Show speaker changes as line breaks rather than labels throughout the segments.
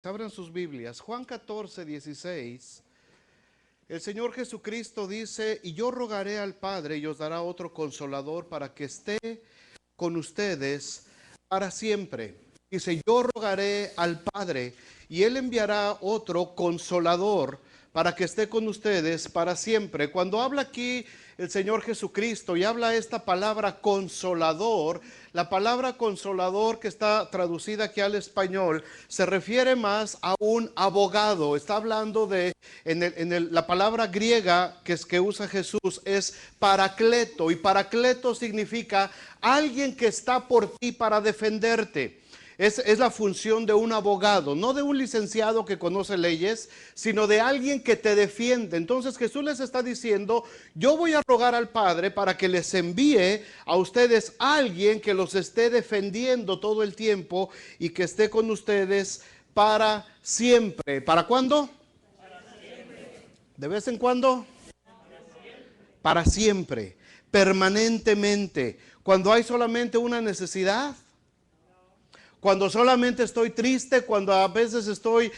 Abran sus Biblias, Juan 14, 16. El Señor Jesucristo dice: y yo rogaré al Padre y os dará otro consolador para que esté con ustedes para siempre. Dice: yo rogaré al Padre y Él enviará otro consolador para que esté con ustedes para siempre. Cuando habla aquí el Señor Jesucristo y habla esta palabra consolador, la palabra consolador que está traducida aquí al español se refiere más a un abogado. Está hablando de, la palabra griega que usa Jesús es paracleto, y paracleto significa alguien que está por ti para defenderte. Es la función de un abogado, no de un licenciado que conoce leyes, sino de alguien que te defiende. Entonces Jesús les está diciendo: yo voy a rogar al Padre para que les envíe a ustedes a alguien que los esté defendiendo todo el tiempo y que esté con ustedes para siempre. ¿Para cuándo? Para siempre. ¿De vez en cuando? Para siempre, permanentemente. Cuando hay solamente una necesidad, cuando solamente estoy triste, cuando a veces estoy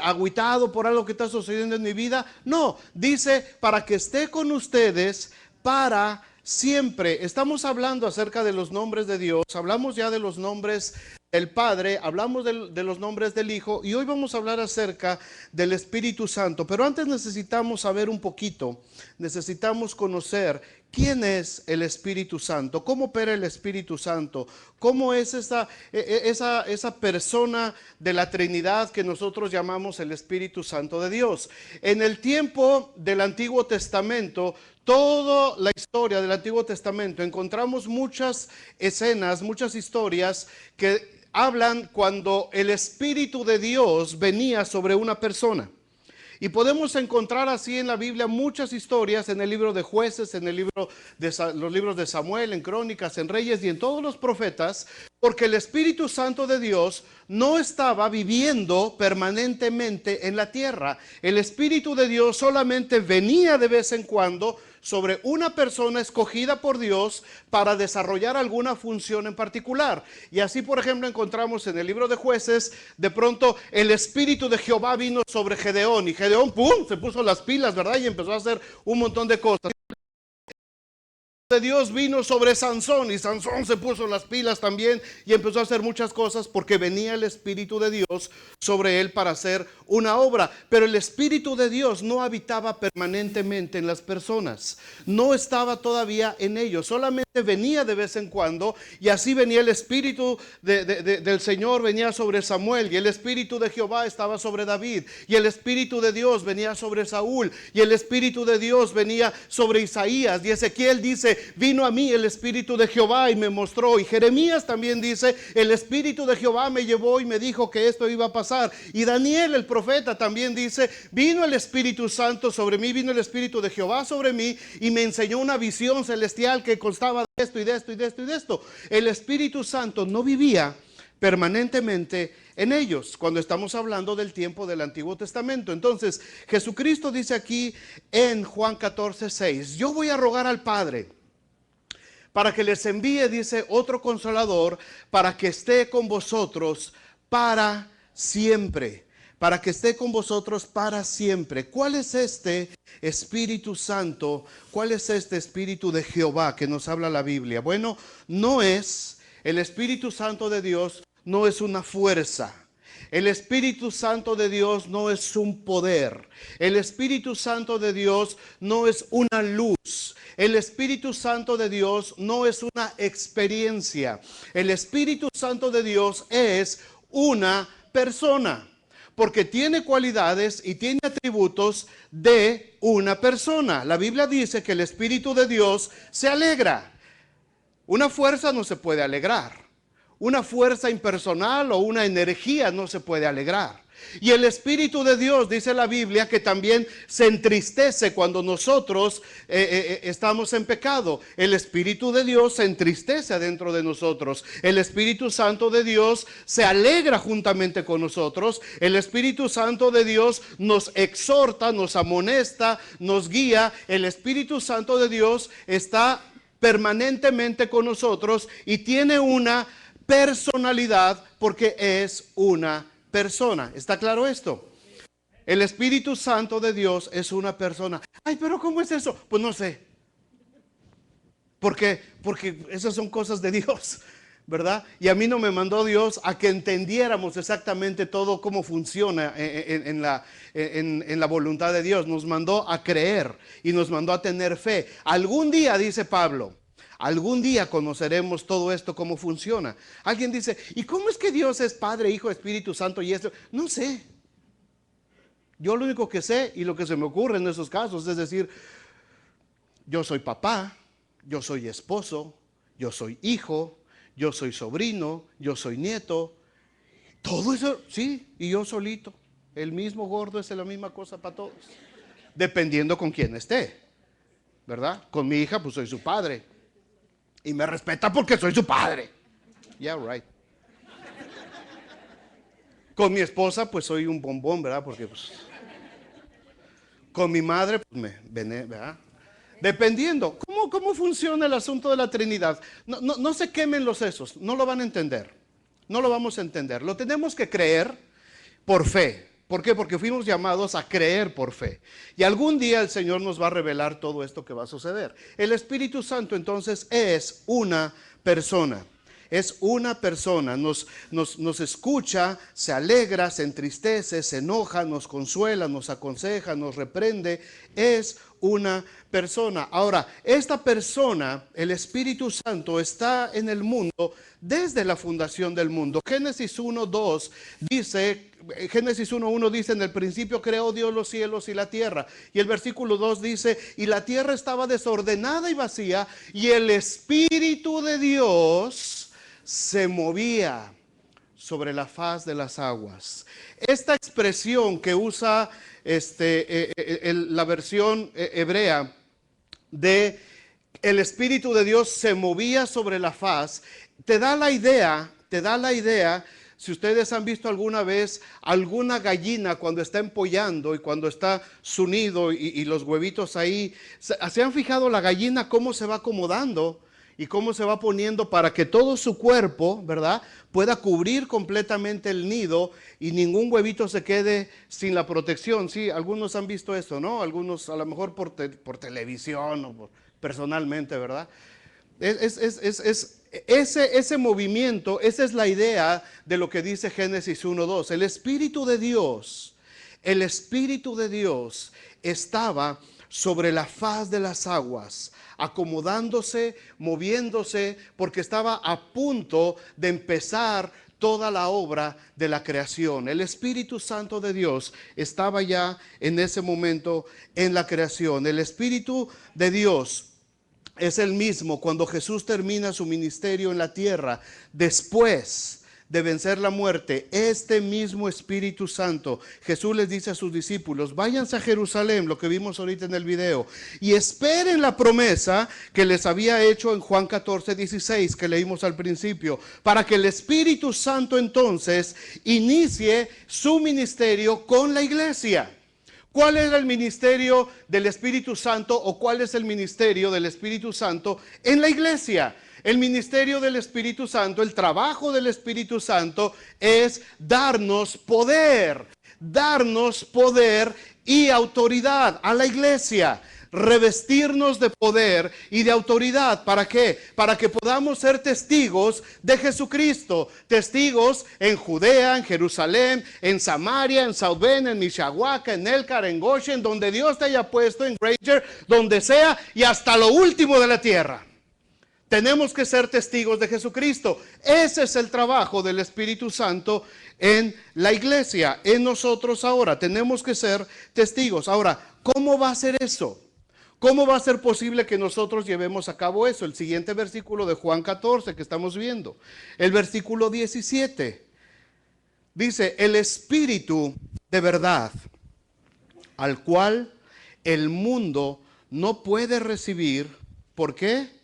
agüitado por algo que está sucediendo en mi vida. No, dice para que esté con ustedes para siempre. Estamos hablando acerca de los nombres de Dios, hablamos ya de los nombres del Padre, hablamos de los nombres del Hijo, y hoy vamos a hablar acerca del Espíritu Santo. Pero antes necesitamos saber un poquito, necesitamos conocer quién es el Espíritu Santo, cómo opera el Espíritu Santo, cómo es esa persona de la Trinidad que nosotros llamamos el Espíritu Santo de Dios. En el tiempo del Antiguo Testamento, toda la historia del Antiguo Testamento, encontramos muchas escenas, muchas historias que hablan cuando el Espíritu de Dios venía sobre una persona. Y podemos encontrar así en la Biblia muchas historias, en el libro de Jueces, en el libro de los libros de Samuel, en Crónicas, en Reyes y en todos los profetas, porque el Espíritu Santo de Dios no estaba viviendo permanentemente en la tierra. El Espíritu de Dios solamente venía de vez en cuando sobre una persona escogida por Dios para desarrollar alguna función en particular. Y así, por ejemplo, encontramos en el libro de Jueces, de pronto el Espíritu de Jehová vino sobre Gedeón, y Gedeón, ¡pum!, se puso las pilas, ¿verdad? Y empezó a hacer un montón de cosas. De Dios vino sobre Sansón, y Sansón se puso las pilas también y empezó a hacer muchas cosas porque venía el Espíritu de Dios sobre él para hacer una obra. Pero el Espíritu de Dios no habitaba permanentemente en las personas, no estaba todavía en ellos, solamente venía de vez en cuando. Y así venía el Espíritu del Señor, venía sobre Samuel, y el Espíritu de Jehová estaba sobre David, y el Espíritu de Dios venía sobre Saúl, y el Espíritu de Dios venía sobre Isaías. Y Ezequiel dice: vino a mí el Espíritu de Jehová y me mostró. Y Jeremías también dice: el Espíritu de Jehová me llevó y me dijo que esto iba a pasar. Y Daniel el profeta también dice: vino el Espíritu Santo sobre mí, vino el Espíritu de Jehová sobre mí y me enseñó una visión celestial que constaba de esto y de esto y de esto y de esto. El Espíritu Santo no vivía permanentemente en ellos cuando estamos hablando del tiempo del Antiguo Testamento. Entonces Jesucristo dice aquí en Juan 14, 6: yo voy a rogar al Padre para que les envíe, dice, otro consolador para que esté con vosotros para siempre. Para que esté con vosotros para siempre. ¿Cuál es este Espíritu Santo? ¿Cuál es este Espíritu de Jehová que nos habla la Biblia? Bueno, no es el Espíritu Santo de Dios, no es una fuerza. El Espíritu Santo de Dios no es un poder. El Espíritu Santo de Dios no es una luz. El Espíritu Santo de Dios no es una experiencia. El Espíritu Santo de Dios es una persona, porque tiene cualidades y tiene atributos de una persona. La Biblia dice que el Espíritu de Dios se alegra. Una fuerza no se puede alegrar. Una fuerza impersonal o una energía no se puede alegrar. Y el Espíritu de Dios, dice la Biblia, que también se entristece cuando nosotros estamos en pecado. El Espíritu de Dios se entristece adentro de nosotros. El Espíritu Santo de Dios se alegra juntamente con nosotros. El Espíritu Santo de Dios nos exhorta, nos amonesta, nos guía. El Espíritu Santo de Dios está permanentemente con nosotros y tiene una personalidad porque es una persona. ¿Está claro esto? El Espíritu Santo de Dios es una persona. Ay, pero ¿cómo es eso? Pues no sé. ¿Por qué? Porque esas son cosas de Dios, ¿verdad? Y a mí no me mandó Dios a que entendiéramos exactamente todo cómo funciona en la voluntad de Dios. Nos mandó a creer y nos mandó a tener fe. Algún día, dice Pablo, algún día conoceremos todo esto, cómo funciona. Alguien dice, ¿y cómo es que Dios es Padre, Hijo, Espíritu Santo y esto? No sé. Yo lo único que sé y lo que se me ocurre en esos casos es decir, yo soy papá, yo soy esposo, yo soy hijo, yo soy sobrino, yo soy nieto. Todo eso, sí, y yo solito. El mismo gordo es la misma cosa para todos. Dependiendo con quién esté, ¿verdad? Con mi hija, pues soy su padre. Y me respeta porque soy su padre. Yeah, right. Con mi esposa, pues soy un bombón, ¿verdad? Porque, pues, con mi madre, pues me vené, ¿verdad? Dependiendo. ¿Cómo funciona el asunto de la Trinidad? No se quemen los sesos, no lo van a entender. No lo vamos a entender. Lo tenemos que creer por fe. ¿Por qué? Porque fuimos llamados a creer por fe. Y algún día el Señor nos va a revelar todo esto que va a suceder. El Espíritu Santo entonces es una persona. Es una persona, nos escucha, se alegra, se entristece, se enoja, nos consuela, nos aconseja, nos reprende. Es una persona. Ahora, esta persona, el Espíritu Santo, está en el mundo desde la fundación del mundo. Génesis 1:2 dice, Génesis 1:1 dice, en el principio creó Dios los cielos y la tierra. Y el versículo 2 dice, y la tierra estaba desordenada y vacía, y el Espíritu de Dios se movía sobre la faz de las aguas. Esta expresión que usa la versión hebrea de el Espíritu de Dios se movía sobre la faz, te da la idea, si ustedes han visto alguna vez alguna gallina cuando está empollando y cuando está su nido y los huevitos ahí, ¿se han fijado la gallina cómo se va acomodando? Y cómo se va poniendo para que todo su cuerpo, ¿verdad?, pueda cubrir completamente el nido y ningún huevito se quede sin la protección. Sí, algunos han visto esto, ¿no? Algunos a lo mejor por televisión o personalmente, ¿verdad? Ese movimiento, esa es la idea de lo que dice Génesis 1:2. El Espíritu de Dios estaba sobre la faz de las aguas, acomodándose, moviéndose, porque estaba a punto de empezar toda la obra de la creación. El Espíritu Santo de Dios estaba ya en ese momento en la creación. El Espíritu de Dios es el mismo cuando Jesús termina su ministerio en la tierra, después de vencer la muerte. Este mismo Espíritu Santo, Jesús les dice a sus discípulos, váyanse a Jerusalén, lo que vimos ahorita en el video, y esperen la promesa que les había hecho en Juan 14:16, que leímos al principio, para que el Espíritu Santo entonces inicie su ministerio con la iglesia. ¿Cuál era el ministerio del Espíritu Santo o cuál es el ministerio del Espíritu Santo en la iglesia? El ministerio del Espíritu Santo, el trabajo del Espíritu Santo es darnos poder y autoridad a la iglesia. Revestirnos de poder y de autoridad. ¿Para qué? Para que podamos ser testigos de Jesucristo. Testigos en Judea, en Jerusalén, en Samaria, en South Bend, en Mishawaka, en Elkhart, en Goshen, donde Dios te haya puesto, en Granger, donde sea, y hasta lo último de la tierra. Tenemos que ser testigos de Jesucristo. Ese es el trabajo del Espíritu Santo en la iglesia, en nosotros ahora. Tenemos que ser testigos. Ahora, ¿cómo va a ser eso? ¿Cómo va a ser posible que nosotros llevemos a cabo eso? El siguiente versículo de Juan 14 que estamos viendo. El versículo 17. Dice, el Espíritu de verdad, al cual el mundo no puede recibir. ¿Por qué?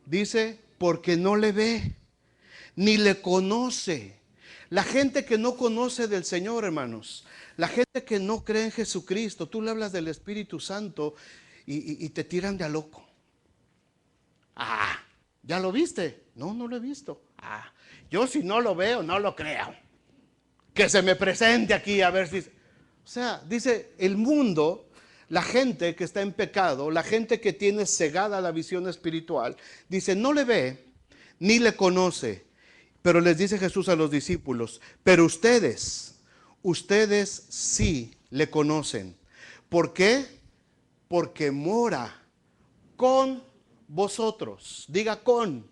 Dice, porque no le ve, ni le conoce. La gente que no conoce del Señor, hermanos, la gente que no cree en Jesucristo, tú le hablas del Espíritu Santo y te tiran de a loco. Ah, ¿ya lo viste? No, no lo he visto. Ah, yo si no lo veo, no lo creo. que se me presente aquí a ver si... O sea, dice, el mundo, la gente que está en pecado, la gente que tiene cegada la visión espiritual, dice, no le ve ni le conoce. Pero les dice Jesús a los discípulos, pero ustedes sí le conocen. ¿Por qué? Porque mora con vosotros. Diga con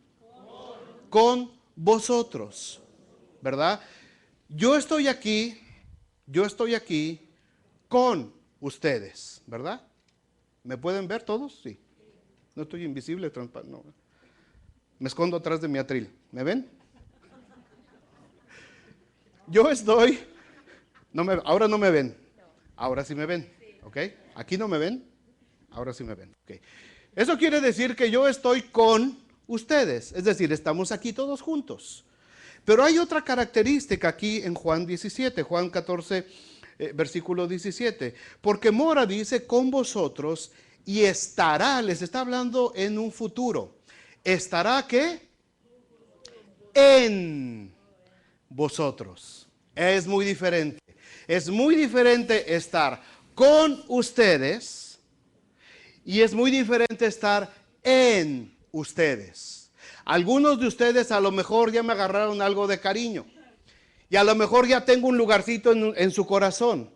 vosotros, ¿verdad? Yo estoy aquí con ustedes, ¿verdad? ¿Me pueden ver todos? Sí. No estoy invisible, no. Me escondo atrás de mi atril. ¿Me ven? Yo estoy, ahora no me ven, ahora sí me ven, ¿ok? Aquí no me ven, ahora sí me ven, ¿ok? Eso quiere decir que yo estoy con ustedes, es decir, estamos aquí todos juntos. Pero hay otra característica aquí en Juan 17, Juan 14, versículo 17, porque mora, dice, con vosotros y estará, les está hablando en un futuro. ¿Estará qué? En vosotros. Es muy diferente. Es muy diferente estar con ustedes y es muy diferente estar en ustedes. Algunos de ustedes a lo mejor ya me agarraron algo de cariño y a lo mejor ya tengo un lugarcito en su corazón.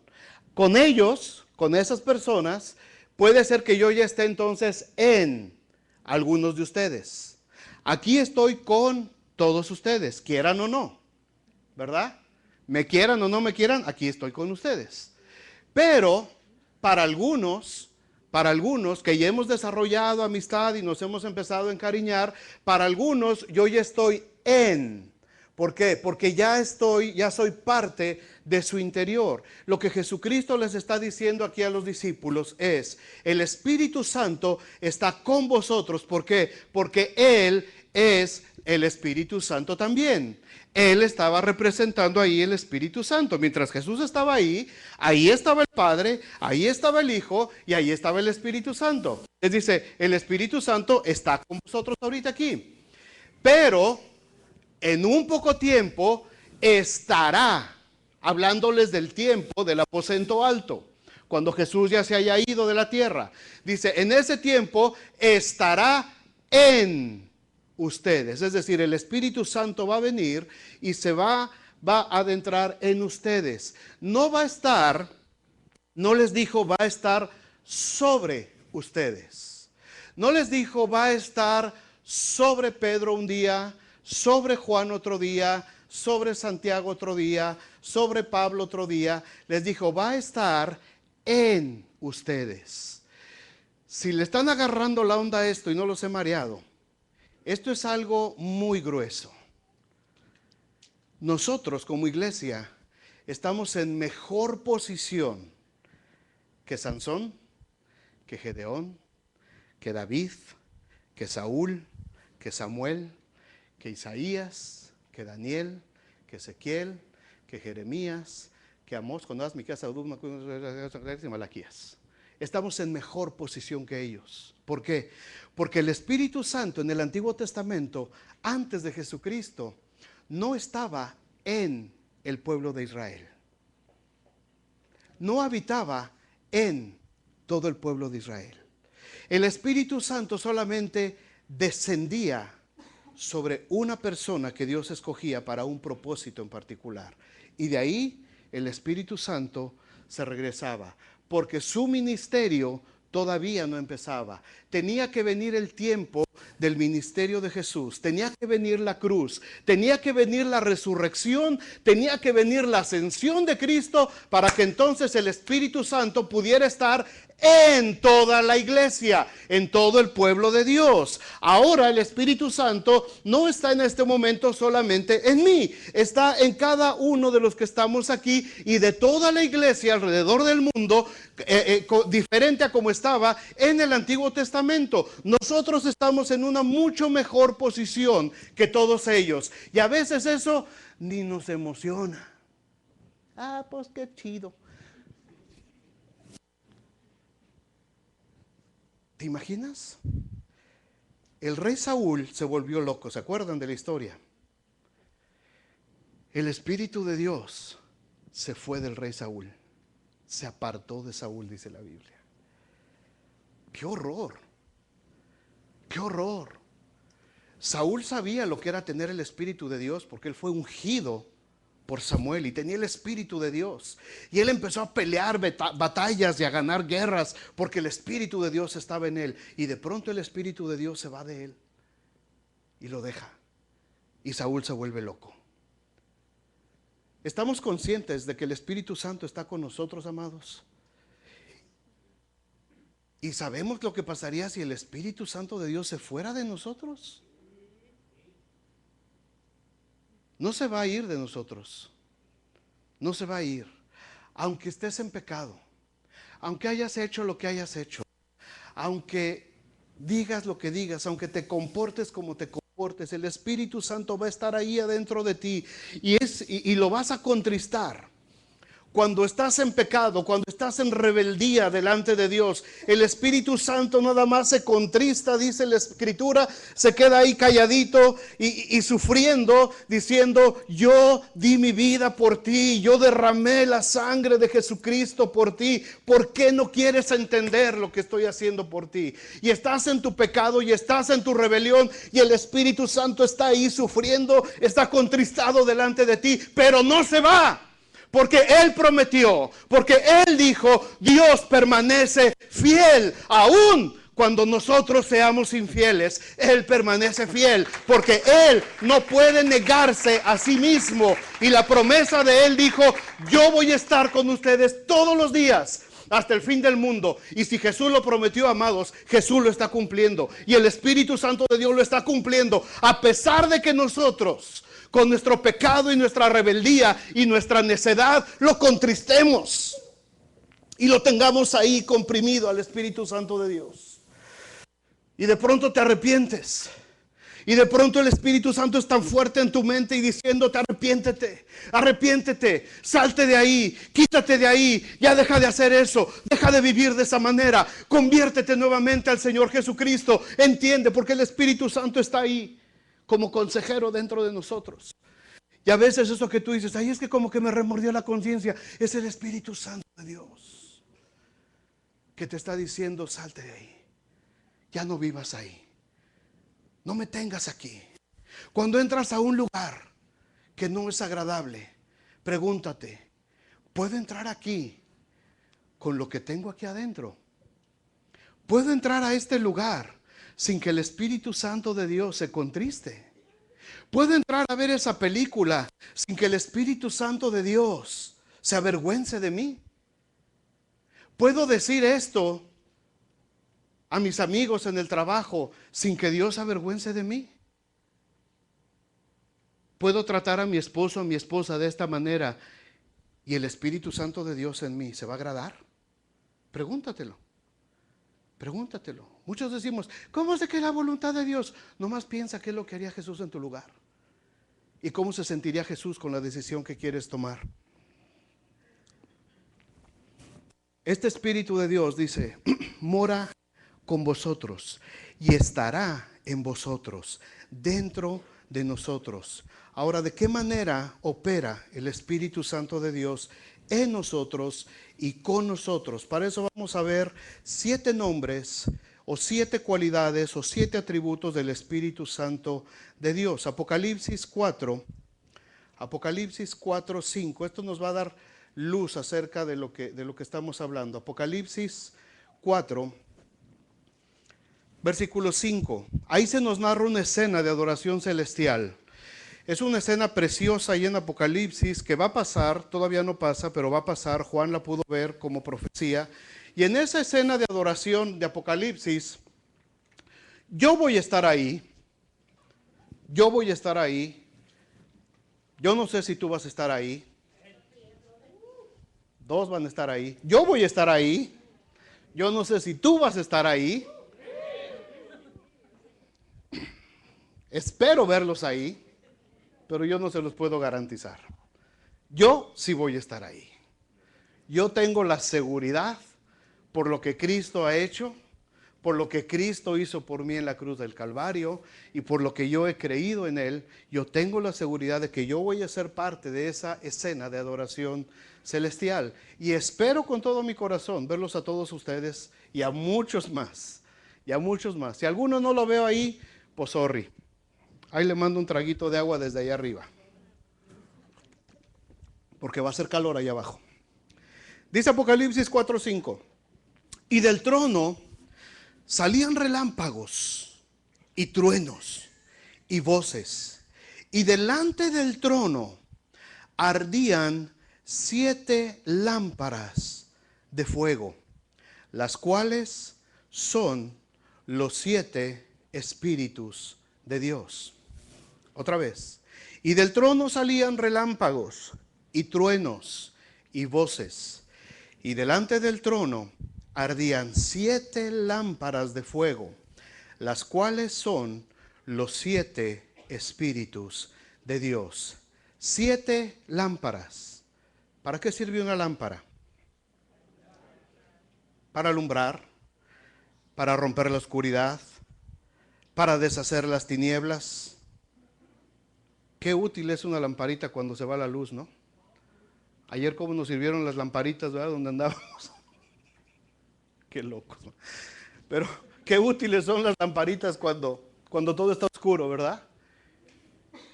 Con ellos, con esas personas, puede ser que yo ya esté entonces en algunos de ustedes. Aquí estoy con todos ustedes, quieran o no, ¿verdad? Me quieran o no me quieran, aquí estoy con ustedes. Pero para algunos que ya hemos desarrollado amistad y nos hemos empezado a encariñar, para algunos yo ya estoy en. ¿Por qué? Porque ya soy parte de su interior. Lo que Jesucristo les está diciendo aquí a los discípulos es, el Espíritu Santo está con vosotros. ¿Por qué? Porque Él es el Espíritu Santo también. Él estaba representando ahí el Espíritu Santo. Mientras Jesús estaba ahí estaba el Padre, ahí estaba el Hijo y ahí estaba el Espíritu Santo. Les dice, el Espíritu Santo está con vosotros ahorita aquí. Pero en un poco tiempo estará, hablándoles del tiempo del aposento alto, cuando Jesús ya se haya ido de la tierra. Dice, en ese tiempo estará en ustedes. Es decir, el Espíritu Santo va a venir y se va a adentrar en ustedes. No va a estar, no les dijo va a estar sobre ustedes. No les dijo va a estar sobre Pedro un día, sobre Juan otro día, sobre Santiago otro día, sobre Pablo otro día. Les dijo va a estar en ustedes. Si le están agarrando la onda a esto y no los he mareado, esto es algo muy grueso. Nosotros como iglesia estamos en mejor posición que Sansón, que Gedeón, que David, que Saúl, que Samuel, que Isaías, que Daniel, que Ezequiel, que Jeremías, que Amós, cuando das mi casa, y Malaquías. Estamos en mejor posición que ellos. ¿Por qué? Porque el Espíritu Santo en el Antiguo Testamento, antes de Jesucristo, no estaba en el pueblo de Israel. No habitaba en todo el pueblo de Israel. El Espíritu Santo solamente descendía sobre una persona que Dios escogía para un propósito en particular. Y de ahí el Espíritu Santo se regresaba, porque su ministerio todavía no empezaba. Tenía que venir el tiempo del ministerio de Jesús, tenía que venir la cruz, tenía que venir la resurrección, tenía que venir la ascensión de Cristo para que entonces el Espíritu Santo pudiera estar en toda la iglesia, en todo el pueblo de Dios. Ahora el Espíritu Santo no está en este momento solamente en mí, está en cada uno de los que estamos aquí y de toda la iglesia alrededor del mundo, diferente a como estaba en el Antiguo Testamento. Nosotros estamos en una mucho mejor posición que todos ellos y a veces eso ni nos emociona. Ah, pues qué chido. ¿Te imaginas? El rey Saúl se volvió loco, ¿se acuerdan de la historia? El Espíritu de Dios se fue del rey Saúl. Se apartó de Saúl, dice la Biblia. ¡Qué horror! ¡Qué horror! Saúl sabía lo que era tener el Espíritu de Dios, porque él fue ungido por Samuel y tenía el Espíritu de Dios. Y él empezó a pelear batallas y a ganar guerras, porque el Espíritu de Dios estaba en él. Y de pronto el Espíritu de Dios se va de él y lo deja. Y Saúl se vuelve loco. ¿Estamos conscientes de que el Espíritu Santo está con nosotros, amados? ¿Y sabemos lo que pasaría si el Espíritu Santo de Dios se fuera de nosotros? No se va a ir de nosotros. No se va a ir. Aunque estés en pecado, aunque hayas hecho lo que hayas hecho, aunque digas lo que digas, aunque te comportes como te comportes, el Espíritu Santo va a estar ahí adentro de ti y lo vas a contristar. Cuando estás en pecado, cuando estás en rebeldía delante de Dios, el Espíritu Santo nada más se contrista, dice la Escritura, se queda ahí calladito y sufriendo, diciendo: yo di mi vida por ti, yo derramé la sangre de Jesucristo por ti. ¿Por qué no quieres entender lo que estoy haciendo por ti? Y estás en tu pecado y estás en tu rebelión y el Espíritu Santo está ahí sufriendo, está contristado delante de ti, pero no se va. Porque Él prometió, porque Él dijo: Dios permanece fiel aún cuando nosotros seamos infieles. Él permanece fiel porque Él no puede negarse a sí mismo. Y la promesa de Él dijo: yo voy a estar con ustedes todos los días hasta el fin del mundo. Y si Jesús lo prometió, amados, Jesús lo está cumpliendo. Y el Espíritu Santo de Dios lo está cumpliendo, a pesar de que nosotros, con nuestro pecado y nuestra rebeldía y nuestra necedad, lo contristemos y lo tengamos ahí comprimido al Espíritu Santo de Dios. Y de pronto te arrepientes. Y de pronto el Espíritu Santo es tan fuerte en tu mente y diciéndote: arrepiéntete, arrepiéntete, salte de ahí, quítate de ahí, ya deja de hacer eso, deja de vivir de esa manera, conviértete nuevamente al Señor Jesucristo. Entiende, porque el Espíritu Santo está ahí como consejero dentro de nosotros. Y a veces eso que tú dices: ay, es que como que me remordió la conciencia, es el Espíritu Santo de Dios que te está diciendo: salte de ahí, ya no vivas ahí, no me tengas aquí. Cuando entras a un lugar que no es agradable, pregúntate: ¿puedo entrar aquí con lo que tengo aquí adentro? ¿Puedo entrar a este lugar sin que el Espíritu Santo de Dios se contriste? ¿Puedo entrar a ver esa película sin que el Espíritu Santo de Dios se avergüence de mí? ¿Puedo decir esto a mis amigos en el trabajo sin que Dios se avergüence de mí? ¿Puedo tratar a mi esposo o a mi esposa de esta manera y el Espíritu Santo de Dios en mí se va a agradar? Pregúntatelo. Pregúntatelo. Muchos decimos: ¿cómo sé que es la voluntad de Dios? Nomás piensa qué es lo que haría Jesús en tu lugar y cómo se sentiría Jesús con la decisión que quieres tomar. Este Espíritu de Dios, dice, mora con vosotros y estará en vosotros, dentro de nosotros. Ahora, ¿de qué manera opera el Espíritu Santo de Dios en nosotros y con nosotros? Para eso vamos a ver 7 nombres o 7 cualidades o 7 atributos del Espíritu Santo de Dios. Apocalipsis 4, 5. Esto nos va a dar luz acerca de lo que estamos hablando. Apocalipsis 4, versículo 5. Ahí se nos narra una escena de adoración celestial. Es una escena preciosa ahí en Apocalipsis que va a pasar, todavía no pasa, pero va a pasar. Juan la pudo ver como profecía. Y en esa escena de adoración de Apocalipsis, yo voy a estar ahí. Yo voy a estar ahí. Yo no sé si tú vas a estar ahí. 2 van a estar ahí. Yo voy a estar ahí. Yo no sé si tú vas a estar ahí. Espero verlos ahí, pero yo no se los puedo garantizar. Yo sí voy a estar ahí. Yo tengo la seguridad por lo que Cristo ha hecho, por lo que Cristo hizo por mí en la cruz del Calvario y por lo que yo he creído en Él, yo tengo la seguridad de que yo voy a ser parte de esa escena de adoración celestial. Y espero con todo mi corazón verlos a todos ustedes y a muchos más. Y a muchos más. Si alguno no lo veo ahí, pues sorry. Ahí le mando un traguito de agua desde allá arriba. Porque va a hacer calor allá abajo. Dice Apocalipsis 4:5. Y del trono salían relámpagos y truenos y voces. Y delante del trono ardían 7 lámparas de fuego, las cuales son los 7 espíritus de Dios. Otra vez. Y del trono salían relámpagos y truenos y voces. Y delante del trono ardían 7 lámparas de fuego, las cuales son los 7 espíritus de Dios. 7 lámparas. ¿Para qué sirve una lámpara? Para alumbrar, para romper la oscuridad, para deshacer las tinieblas. Qué útil es una lamparita cuando se va la luz, ¿no? Ayer cómo nos sirvieron las lamparitas, ¿verdad? Donde andábamos. Qué locos, ¿no? Pero qué útiles son las lamparitas cuando todo está oscuro, ¿verdad?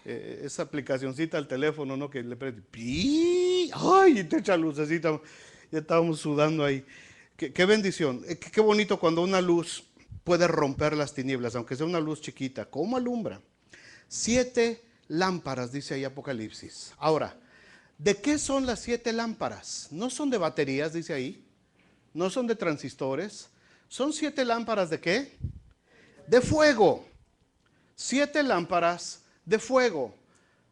Esa aplicacioncita al teléfono, ¿no? Que le prende, ¡pi! ¡Ay! Y te echa lucecita. Ya estábamos sudando ahí. Qué bendición. Qué bonito cuando una luz puede romper las tinieblas, aunque sea una luz chiquita. ¿Cómo alumbra? 7 lámparas, dice ahí Apocalipsis. Ahora, ¿de qué son las 7 lámparas? No son de baterías, dice ahí. No son de transistores. ¿Son 7 lámparas de qué? De fuego. 7 lámparas de fuego.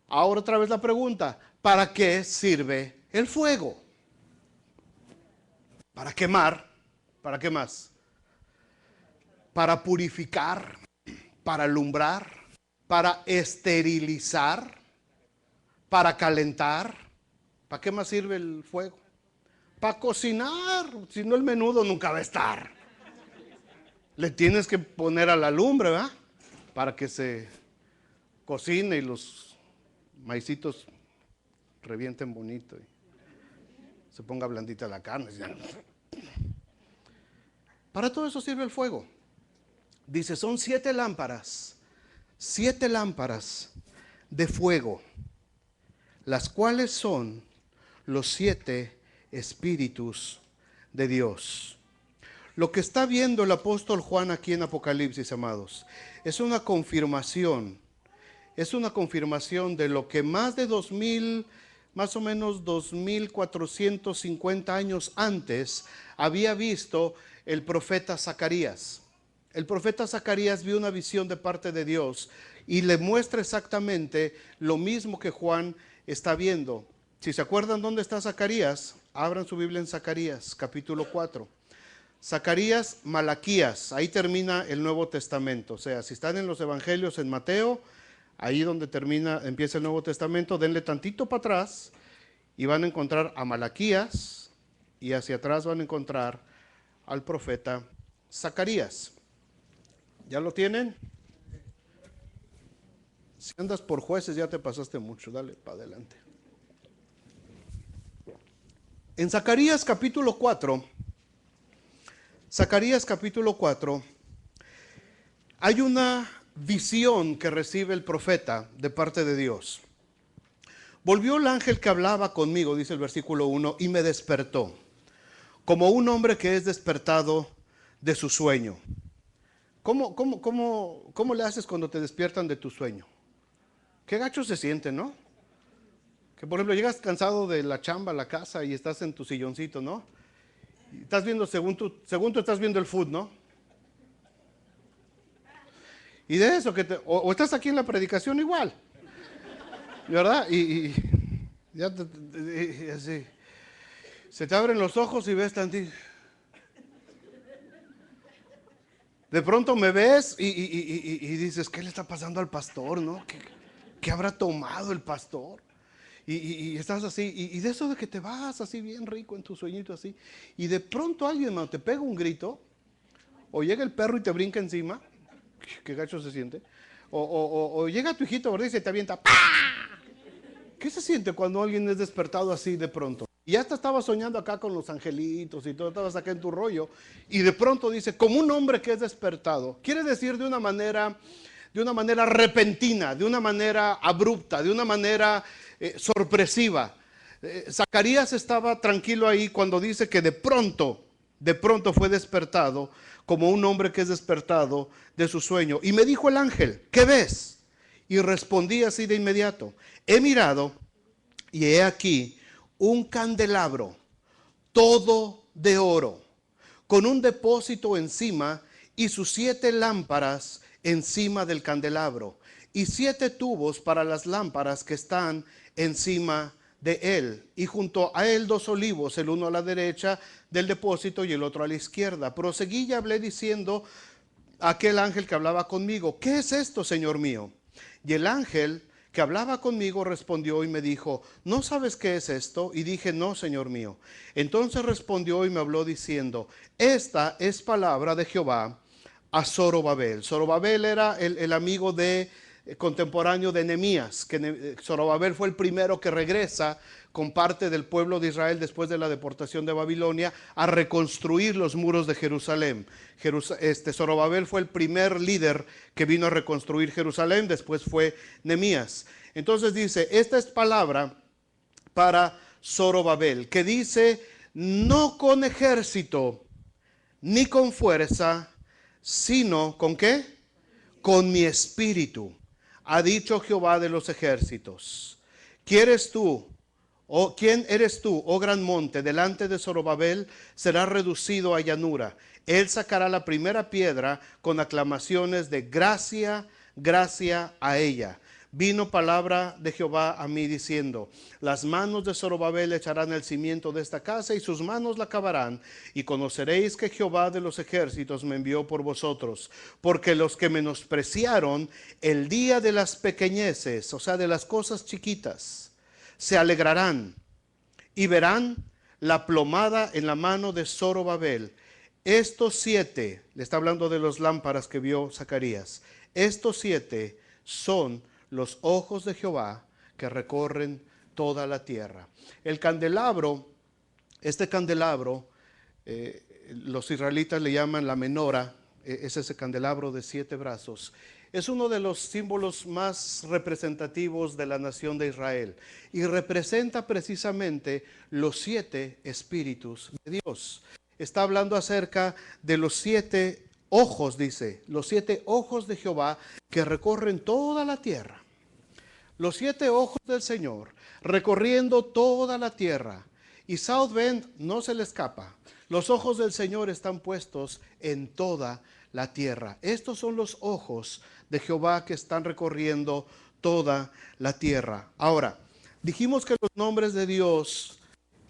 Ahora otra vez la pregunta, ¿para qué sirve el fuego? Para quemar. ¿Para qué más? Para purificar, para alumbrar, para esterilizar, para calentar. ¿Para qué más sirve el fuego? Para cocinar, si no el menudo nunca va a estar. Le tienes que poner a la lumbre, ¿verdad? Para que se cocine y los maicitos revienten bonito y se ponga blandita la carne. Para todo eso sirve el fuego. Dice, son 7 lámparas de fuego, las cuales son los 7 espíritus de Dios. Lo que está viendo el apóstol Juan aquí en Apocalipsis, amados, es una confirmación de lo que más o menos 2450 años antes había visto el profeta Zacarías. El profeta Zacarías vio una visión de parte de Dios y le muestra exactamente lo mismo que Juan está viendo. Si se acuerdan dónde está Zacarías, abran su Biblia en Zacarías, capítulo 4. Zacarías, Malaquías, ahí termina el Nuevo Testamento. O sea, si están en los evangelios en Mateo, ahí donde empieza el Nuevo Testamento, denle tantito para atrás y van a encontrar a Malaquías y hacia atrás van a encontrar al profeta Zacarías. ¿Ya lo tienen? Si andas por Jueces ya te pasaste mucho, dale para adelante. En Zacarías capítulo 4, hay una visión que recibe el profeta de parte de Dios. Volvió el ángel que hablaba conmigo, dice el versículo 1, y me despertó, como un hombre que es despertado de su sueño. ¿Cómo le haces cuando te despiertan de tu sueño? Qué gacho se siente, ¿no? Que por ejemplo llegas cansado de la chamba a la casa y estás en tu silloncito, ¿no? Y estás viendo, según tú estás viendo el fútbol, ¿no? Y de eso, o estás aquí en la predicación igual, ¿verdad? Y ya así, se te abren los ojos y ves tantito. De pronto me ves y dices, ¿qué le está pasando al pastor, no? ¿Qué habrá tomado el pastor? Y estás así, y de eso de que te vas así bien rico en tu sueñito así, y de pronto alguien te pega un grito, O llega el perro y te brinca encima. Qué gacho se siente. O llega tu hijito, ¿verdad? Y se te avienta. ¡Pah! ¿Qué se siente cuando alguien es despertado así de pronto? Y ya te estabas soñando acá con los angelitos y todo, estabas acá en tu rollo. Y de pronto dice, como un hombre que es despertado. Quiere decir de una manera repentina, de una manera abrupta, de una manera sorpresiva. Zacarías estaba tranquilo ahí cuando dice que de pronto fue despertado como un hombre que es despertado de su sueño. Y me dijo el ángel, ¿qué ves? Y respondí así de inmediato, he mirado y he aquí un candelabro todo de oro, con un depósito encima y sus 7 lámparas encima del candelabro, y 7 tubos para las lámparas que están encima de él, y junto a él 2 olivos, el uno a la derecha del depósito y el otro a la izquierda. Proseguí y hablé diciendo a aquel ángel que hablaba conmigo, ¿qué es esto, Señor mío? Y el ángel que hablaba conmigo respondió y me dijo, ¿no sabes qué es esto? Y dije, no, Señor mío. Entonces respondió y me habló diciendo, esta es palabra de Jehová a Zorobabel. Zorobabel era el amigo contemporáneo de Nehemías, que Zorobabel fue el primero que regresa con parte del pueblo de Israel después de la deportación de Babilonia a reconstruir los muros de Jerusalén. Zorobabel fue el primer líder que vino a reconstruir Jerusalén, después fue Nehemías. Entonces dice, esta es palabra para Zorobabel, que dice, no con ejército ni con fuerza, sino ¿con qué? Con mi espíritu, ha dicho Jehová de los ejércitos. ¿Quieres tú? ¿Quién eres tú, oh gran monte? Delante de Zorobabel será reducido a llanura. Él sacará la primera piedra con aclamaciones de gracia, gracia a ella. Vino palabra de Jehová a mí diciendo, las manos de Zorobabel echarán el cimiento de esta casa y sus manos la acabarán, y conoceréis que Jehová de los ejércitos me envió por vosotros, porque los que menospreciaron el día de las pequeñeces, o sea, de las cosas chiquitas, se alegrarán y verán la plomada en la mano de Zorobabel. Estos 7, le está hablando de los lámparas que vio Zacarías, estos 7 son los ojos de Jehová que recorren toda la tierra. El candelabro, este candelabro, los israelitas le llaman la menora, es ese candelabro de 7 brazos. Es uno de los símbolos más representativos de la nación de Israel y representa precisamente los 7 espíritus de Dios. Está hablando acerca de los 7 ojos, dice, los 7 ojos de Jehová que recorren toda la tierra. Los 7 ojos del Señor recorriendo toda la tierra. Y South Bend no se le escapa. Los ojos del Señor están puestos en toda la tierra. Estos son los ojos de Jehová que están recorriendo toda la tierra. Ahora, dijimos que los nombres de Dios,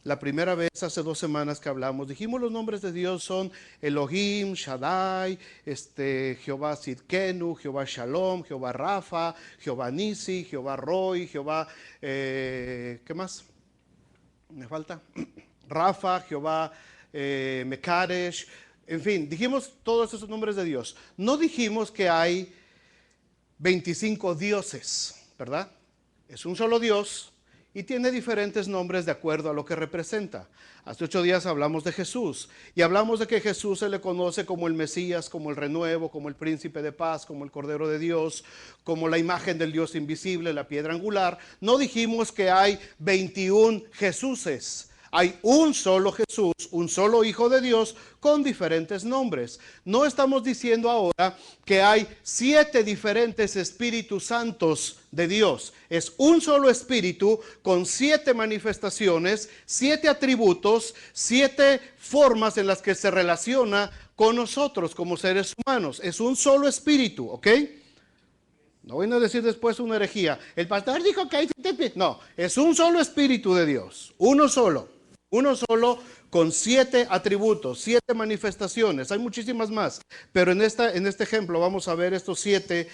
la primera vez hace 2 semanas que hablamos, dijimos los nombres de Dios son Elohim, Shaddai, Jehová Sidkenu, Jehová Shalom, Jehová Rafa, Jehová Nisi, Jehová Roy, Jehová, ¿qué más? ¿Me falta? Rafa, Jehová Mekadesh, en fin, dijimos todos esos nombres de Dios. No dijimos que hay 25 dioses, ¿verdad? Es un solo Dios y tiene diferentes nombres de acuerdo a lo que representa. Hace 8 días hablamos de Jesús y hablamos de que Jesús se le conoce como el Mesías, como el renuevo, como el príncipe de paz, como el Cordero de Dios, como la imagen del Dios invisible, la piedra angular. No dijimos que hay 21 Jesuses. Hay un solo Jesús, un solo Hijo de Dios con diferentes nombres. No estamos diciendo ahora que hay 7 diferentes Espíritus Santos de Dios. Es un solo Espíritu con 7 manifestaciones, 7 atributos, 7 formas en las que se relaciona con nosotros como seres humanos. Es un solo Espíritu, ¿ok? No voy a decir después una herejía. El pastor dijo que hay 7 espíritus. No, es un solo Espíritu de Dios, uno solo. Uno solo con 7 atributos, 7 manifestaciones. Hay muchísimas más, pero en este ejemplo vamos a ver estos 7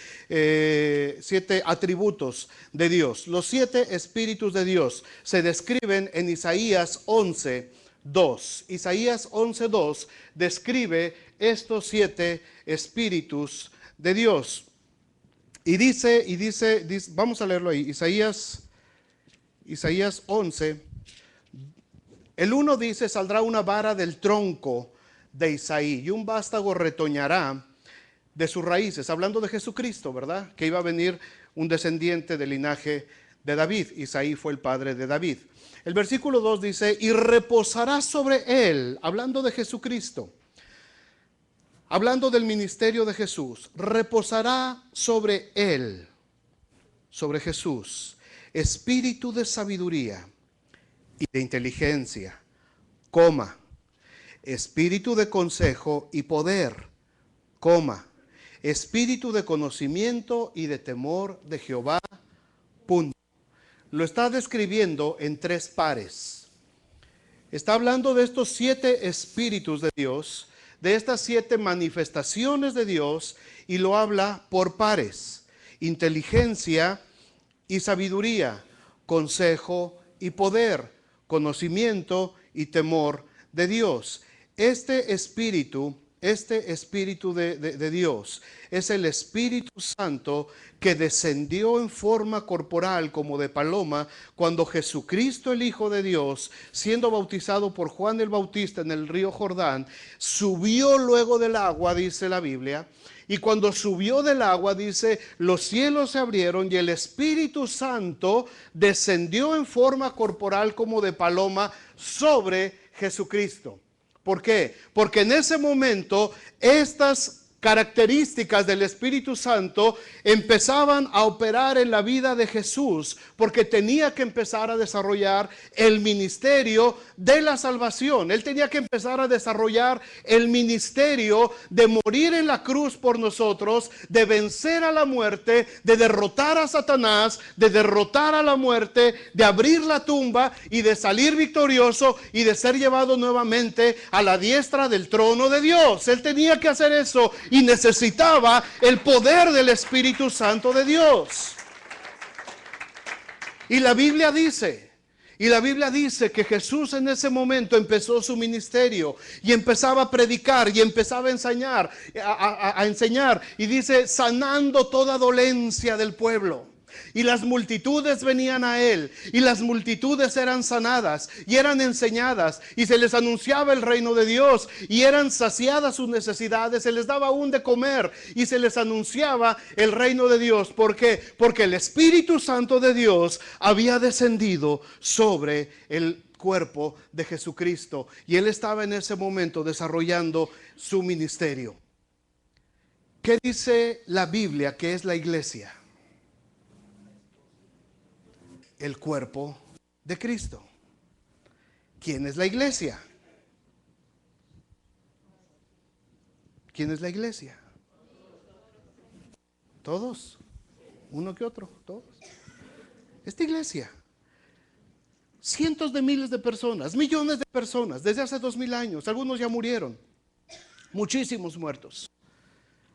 atributos de Dios. Los 7 espíritus de Dios se describen en Isaías 11, 2. Isaías 11:2 describe estos 7 espíritus de Dios. Y dice, vamos a leerlo ahí, Isaías 11, el 1 dice: saldrá una vara del tronco de Isaí y un vástago retoñará de sus raíces, hablando de Jesucristo, ¿verdad? Que iba a venir un descendiente del linaje de David. Isaí fue el padre de David. El versículo 2 dice: y reposará sobre él, hablando de Jesucristo, hablando del ministerio de Jesús, reposará sobre él, sobre Jesús, espíritu de sabiduría y de inteligencia, coma, espíritu de consejo y poder, coma, espíritu de conocimiento y de temor de Jehová, punto. Lo está describiendo en 3 pares. Está hablando de estos 7 espíritus de Dios, de estas 7 manifestaciones de Dios, y lo habla por pares: inteligencia y sabiduría, consejo y poder, conocimiento y temor de Dios. Este espíritu de Dios es el Espíritu Santo que descendió en forma corporal como de paloma cuando Jesucristo, el Hijo de Dios, siendo bautizado por Juan el Bautista en el río Jordán, subió luego del agua, dice la Biblia. Y cuando subió del agua, dice, los cielos se abrieron y el Espíritu Santo descendió en forma corporal como de paloma sobre Jesucristo. ¿Por qué? Porque en ese momento estas características del Espíritu Santo empezaban a operar en la vida de Jesús, porque tenía que empezar a desarrollar el ministerio de la salvación. Él tenía que empezar a desarrollar el ministerio de morir en la cruz por nosotros, de vencer a la muerte, de derrotar a Satanás, de derrotar a la muerte, de abrir la tumba y de salir victorioso y de ser llevado nuevamente a la diestra del trono de Dios. Él tenía que hacer eso y necesitaba el poder del Espíritu Santo de Dios. Y la Biblia dice que Jesús en ese momento empezó su ministerio y empezaba a predicar y empezaba a enseñar, y dice, sanando toda dolencia del pueblo. Y las multitudes venían a él, y las multitudes eran sanadas y eran enseñadas, y se les anunciaba el reino de Dios, y eran saciadas sus necesidades, se les daba aún de comer y se les anunciaba el reino de Dios. ¿Por qué? Porque el Espíritu Santo de Dios había descendido sobre el cuerpo de Jesucristo, y él estaba en ese momento desarrollando su ministerio. ¿Qué dice la Biblia que es la iglesia? El cuerpo de Cristo. ¿Quién es la iglesia? ¿Quién es la iglesia? Todos. Uno que otro, todos. Esta iglesia. Cientos de miles de personas, millones de personas, desde hace 2000 años. Algunos ya murieron. Muchísimos muertos.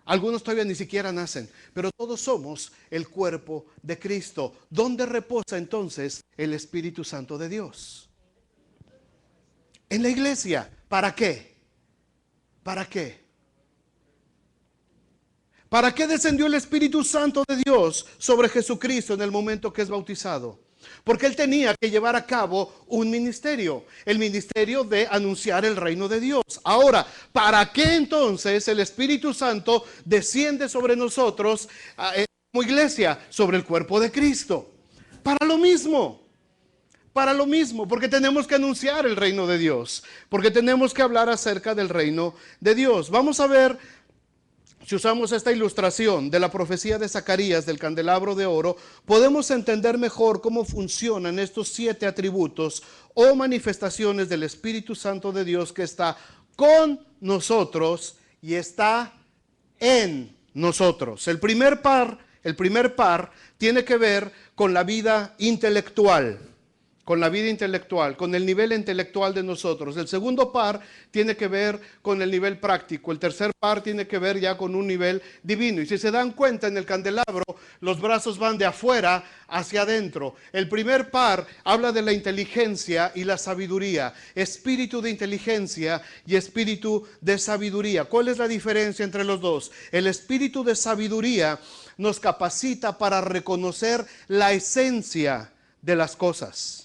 Algunos todavía ni siquiera nacen, pero todos somos el cuerpo de Cristo. ¿Dónde reposa entonces el Espíritu Santo de Dios? En la iglesia. ¿Para qué? ¿Para qué? ¿Para qué descendió el Espíritu Santo de Dios sobre Jesucristo en el momento que es bautizado? Porque él tenía que llevar a cabo un ministerio, el ministerio de anunciar el reino de Dios. Ahora, ¿para qué entonces el Espíritu Santo desciende sobre nosotros como iglesia, sobre el cuerpo de Cristo? Para lo mismo, porque tenemos que anunciar el reino de Dios, porque tenemos que hablar acerca del reino de Dios. Vamos a ver, si usamos esta ilustración de la profecía de Zacarías del candelabro de oro, podemos entender mejor cómo funcionan estos 7 atributos o manifestaciones del Espíritu Santo de Dios que está con nosotros y está en nosotros. El primer par tiene que ver con la vida intelectual, con la vida intelectual, con el nivel intelectual de nosotros. El segundo par tiene que ver con el nivel práctico. El tercer par tiene que ver ya con un nivel divino. Y si se dan cuenta, en el candelabro los brazos van de afuera hacia adentro. El primer par habla de la inteligencia y la sabiduría. Espíritu de inteligencia y espíritu de sabiduría. ¿Cuál es la diferencia entre los dos? El espíritu de sabiduría nos capacita para reconocer la esencia de las cosas,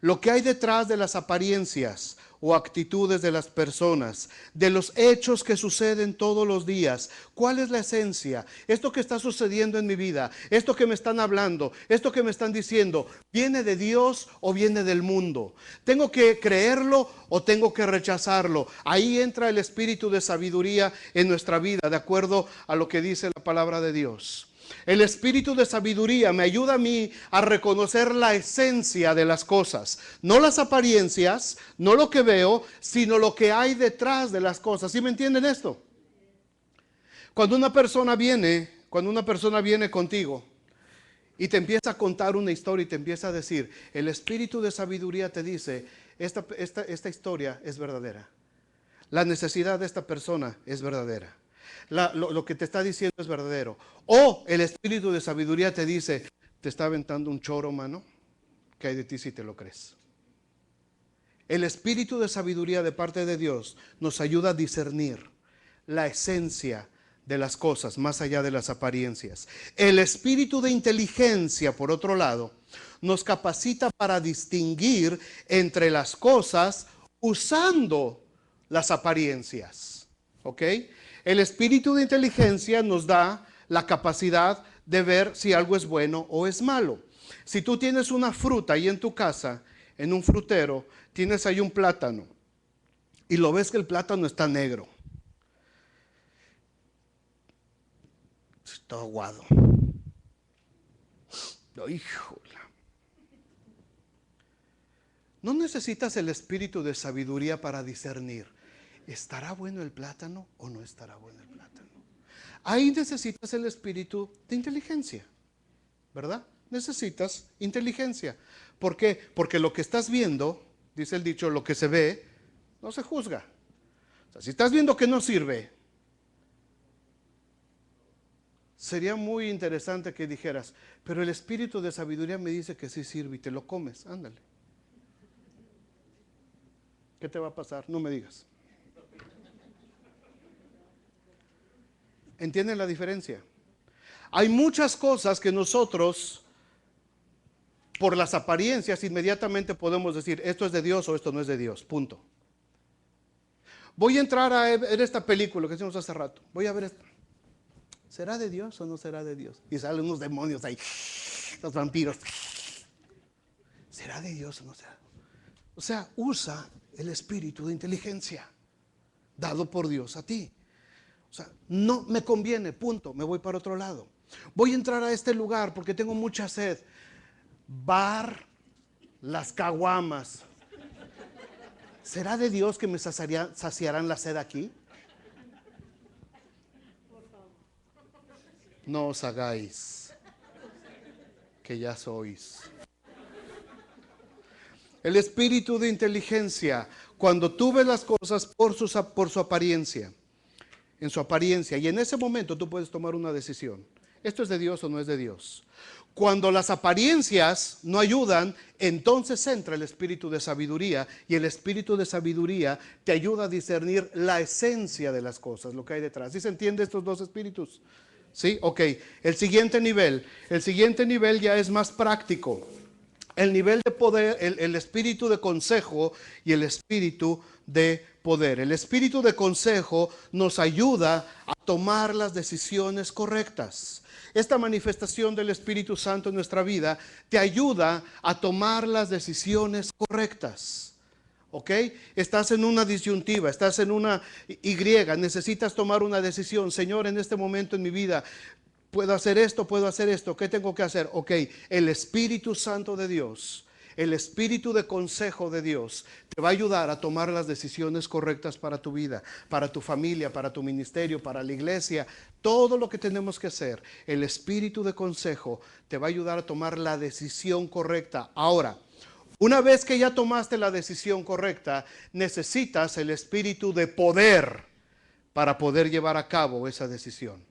lo que hay detrás de las apariencias o actitudes de las personas, de los hechos que suceden todos los días. ¿Cuál es la esencia? Esto que está sucediendo en mi vida, esto que me están hablando, esto que me están diciendo, ¿viene de Dios o viene del mundo? ¿Tengo que creerlo o tengo que rechazarlo? Ahí entra el espíritu de sabiduría en nuestra vida, de acuerdo a lo que dice la palabra de Dios. El espíritu de sabiduría me ayuda a mí a reconocer la esencia de las cosas, no las apariencias, no lo que veo, sino lo que hay detrás de las cosas. ¿Sí me entienden esto? Cuando una persona viene contigo y te empieza a contar una historia y te empieza a decir, el espíritu de sabiduría te dice, esta historia es verdadera. La necesidad de esta persona es verdadera. Lo que te está diciendo es verdadero. O el espíritu de sabiduría te dice, te está aventando un choro, mano, ¿qué hay de ti si te lo crees? El espíritu de sabiduría de parte de Dios nos ayuda a discernir la esencia de las cosas más allá de las apariencias. El espíritu de inteligencia, por otro lado, nos capacita para distinguir entre las cosas usando las apariencias. ¿Ok? El espíritu de inteligencia nos da la capacidad de ver si algo es bueno o es malo. Si tú tienes una fruta ahí en tu casa, en un frutero, tienes ahí un plátano y lo ves que el plátano está negro, está aguado. Híjole. No necesitas el espíritu de sabiduría para discernir. ¿Estará bueno el plátano o no estará bueno el plátano? Ahí necesitas el espíritu de inteligencia, ¿verdad? Necesitas inteligencia. ¿Por qué? Porque lo que estás viendo, dice el dicho, lo que se ve, no se juzga. O sea, si estás viendo que no sirve, sería muy interesante que dijeras, pero el espíritu de sabiduría me dice que sí sirve y te lo comes, ándale. ¿Qué te va a pasar? No me digas. ¿Entienden la diferencia? Hay muchas cosas que nosotros, por las apariencias, inmediatamente podemos decir, esto es de Dios o esto no es de Dios, punto. Voy a entrar a ver esta película que hicimos hace rato. Voy a ver esto. ¿Será de Dios o no será de Dios? Y salen unos demonios ahí, los vampiros. ¿Será de Dios o no será? O sea, usa el espíritu de inteligencia dado por Dios a ti. O sea, no me conviene, punto, me voy para otro lado. Voy a entrar a este lugar porque tengo mucha sed. Bar Las Caguamas. ¿Será de Dios que me saciarán la sed aquí? No os hagáis, que ya sois. El espíritu de inteligencia, cuando tú ves las cosas por su apariencia, en su apariencia, y en ese momento tú puedes tomar una decisión. ¿Esto es de Dios o no es de Dios? Cuando las apariencias no ayudan, entonces entra el espíritu de sabiduría, y el espíritu de sabiduría te ayuda a discernir la esencia de las cosas, lo que hay detrás. ¿Sí se entiende estos dos espíritus? ¿Sí? Ok. El siguiente nivel ya es más práctico. El nivel de poder, el espíritu de consejo y el espíritu de poder. El espíritu de consejo nos ayuda a tomar las decisiones correctas. Esta manifestación del Espíritu Santo en nuestra vida te ayuda a tomar las decisiones correctas. ¿Ok? Estás en una disyuntiva, estás en una Y, necesitas tomar una decisión. Señor, en este momento en mi vida, puedo hacer esto, ¿qué tengo que hacer? Ok, el Espíritu Santo de Dios, el espíritu de consejo de Dios te va a ayudar a tomar las decisiones correctas para tu vida, para tu familia, para tu ministerio, para la iglesia, todo lo que tenemos que hacer. El espíritu de consejo te va a ayudar a tomar la decisión correcta. Ahora, Una vez que ya tomaste la decisión correcta, necesitas el espíritu de poder para poder llevar a cabo esa decisión.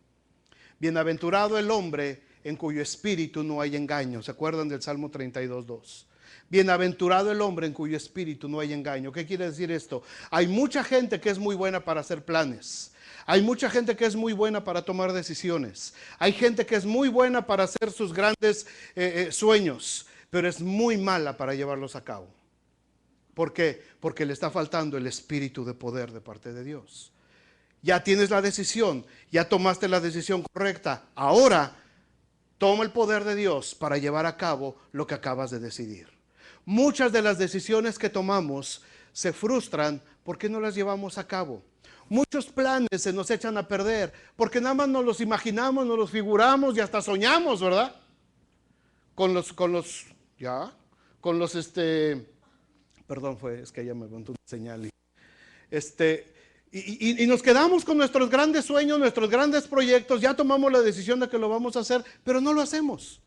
Bienaventurado el hombre en cuyo espíritu no hay engaño. ¿Se acuerdan del Salmo 32:2? Bienaventurado el hombre en cuyo espíritu no hay engaño. ¿Qué quiere decir esto? Hay mucha gente que es muy buena para hacer planes. Hay mucha gente que es muy buena para tomar decisiones. Hay gente que es muy buena para hacer sus grandes sueños, pero es muy mala para llevarlos a cabo. ¿Por qué? Porque le está faltando el espíritu de poder de parte de Dios. Ya tienes la decisión, ya tomaste la decisión correcta. Ahora toma el poder de Dios para llevar a cabo lo que acabas de decidir. Muchas de las decisiones que tomamos se frustran porque no las llevamos a cabo. Muchos planes se nos echan a perder porque nada más nos los imaginamos, nos los figuramos y hasta soñamos, ¿verdad? Perdón, es que ella me mandó una señal. Y nos quedamos con nuestros grandes sueños, nuestros grandes proyectos, ya tomamos la decisión de que lo vamos a hacer, pero no lo hacemos.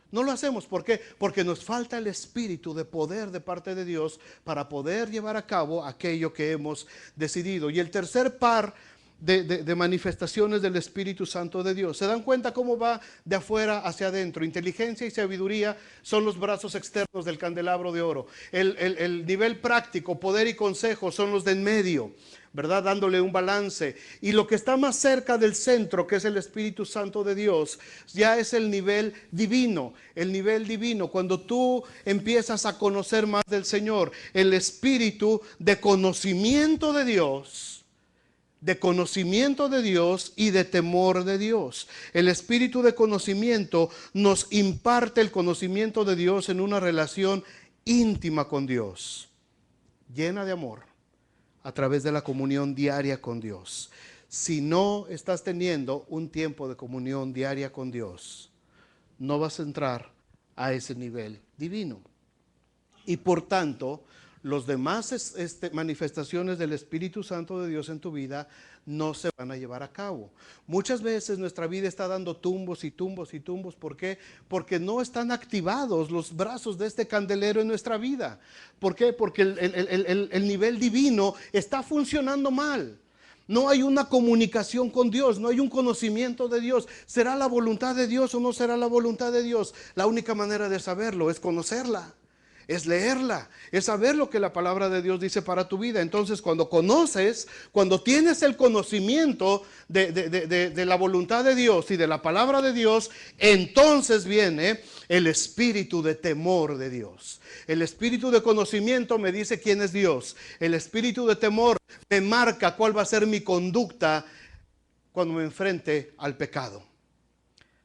No lo hacemos, ¿por qué? Porque nos falta el espíritu de poder de parte de Dios para poder llevar a cabo aquello que hemos decidido. Y el tercer par de manifestaciones del Espíritu Santo de Dios. ¿Se dan cuenta cómo va de afuera hacia adentro? Inteligencia y sabiduría son los brazos externos del candelabro de oro. El nivel práctico, poder y consejo son los de en medio, ¿verdad? Dándole un balance. Y lo que está más cerca del centro, que es el Espíritu Santo de Dios, ya es el nivel divino. El nivel divino, cuando tú empiezas a conocer más del Señor, el espíritu de conocimiento de Dios. De conocimiento de Dios y de temor de Dios. El espíritu de conocimiento nos imparte el conocimiento de Dios en una relación íntima con Dios, llena de amor, a través de la comunión diaria con Dios. Si no estás teniendo un tiempo de comunión diaria con Dios, no vas a entrar a ese nivel divino. Y por tanto, los demás manifestaciones del Espíritu Santo de Dios en tu vida no se van a llevar a cabo. Muchas veces nuestra vida está dando tumbos y tumbos y tumbos. ¿Por qué? Porque no están activados los brazos de este candelero en nuestra vida. ¿Por qué? Porque el nivel divino está funcionando mal. No hay una comunicación con Dios, no hay un conocimiento de Dios. ¿Será la voluntad de Dios o no será la voluntad de Dios? La única manera de saberlo es conocerla. Es leerla, es saber lo que la palabra de Dios dice para tu vida. Entonces, cuando conoces, cuando tienes el conocimiento de la voluntad de Dios y de la palabra de Dios, entonces viene el espíritu de temor de Dios. El espíritu de conocimiento me dice quién es Dios. El espíritu de temor me marca cuál va a ser mi conducta cuando me enfrente al pecado.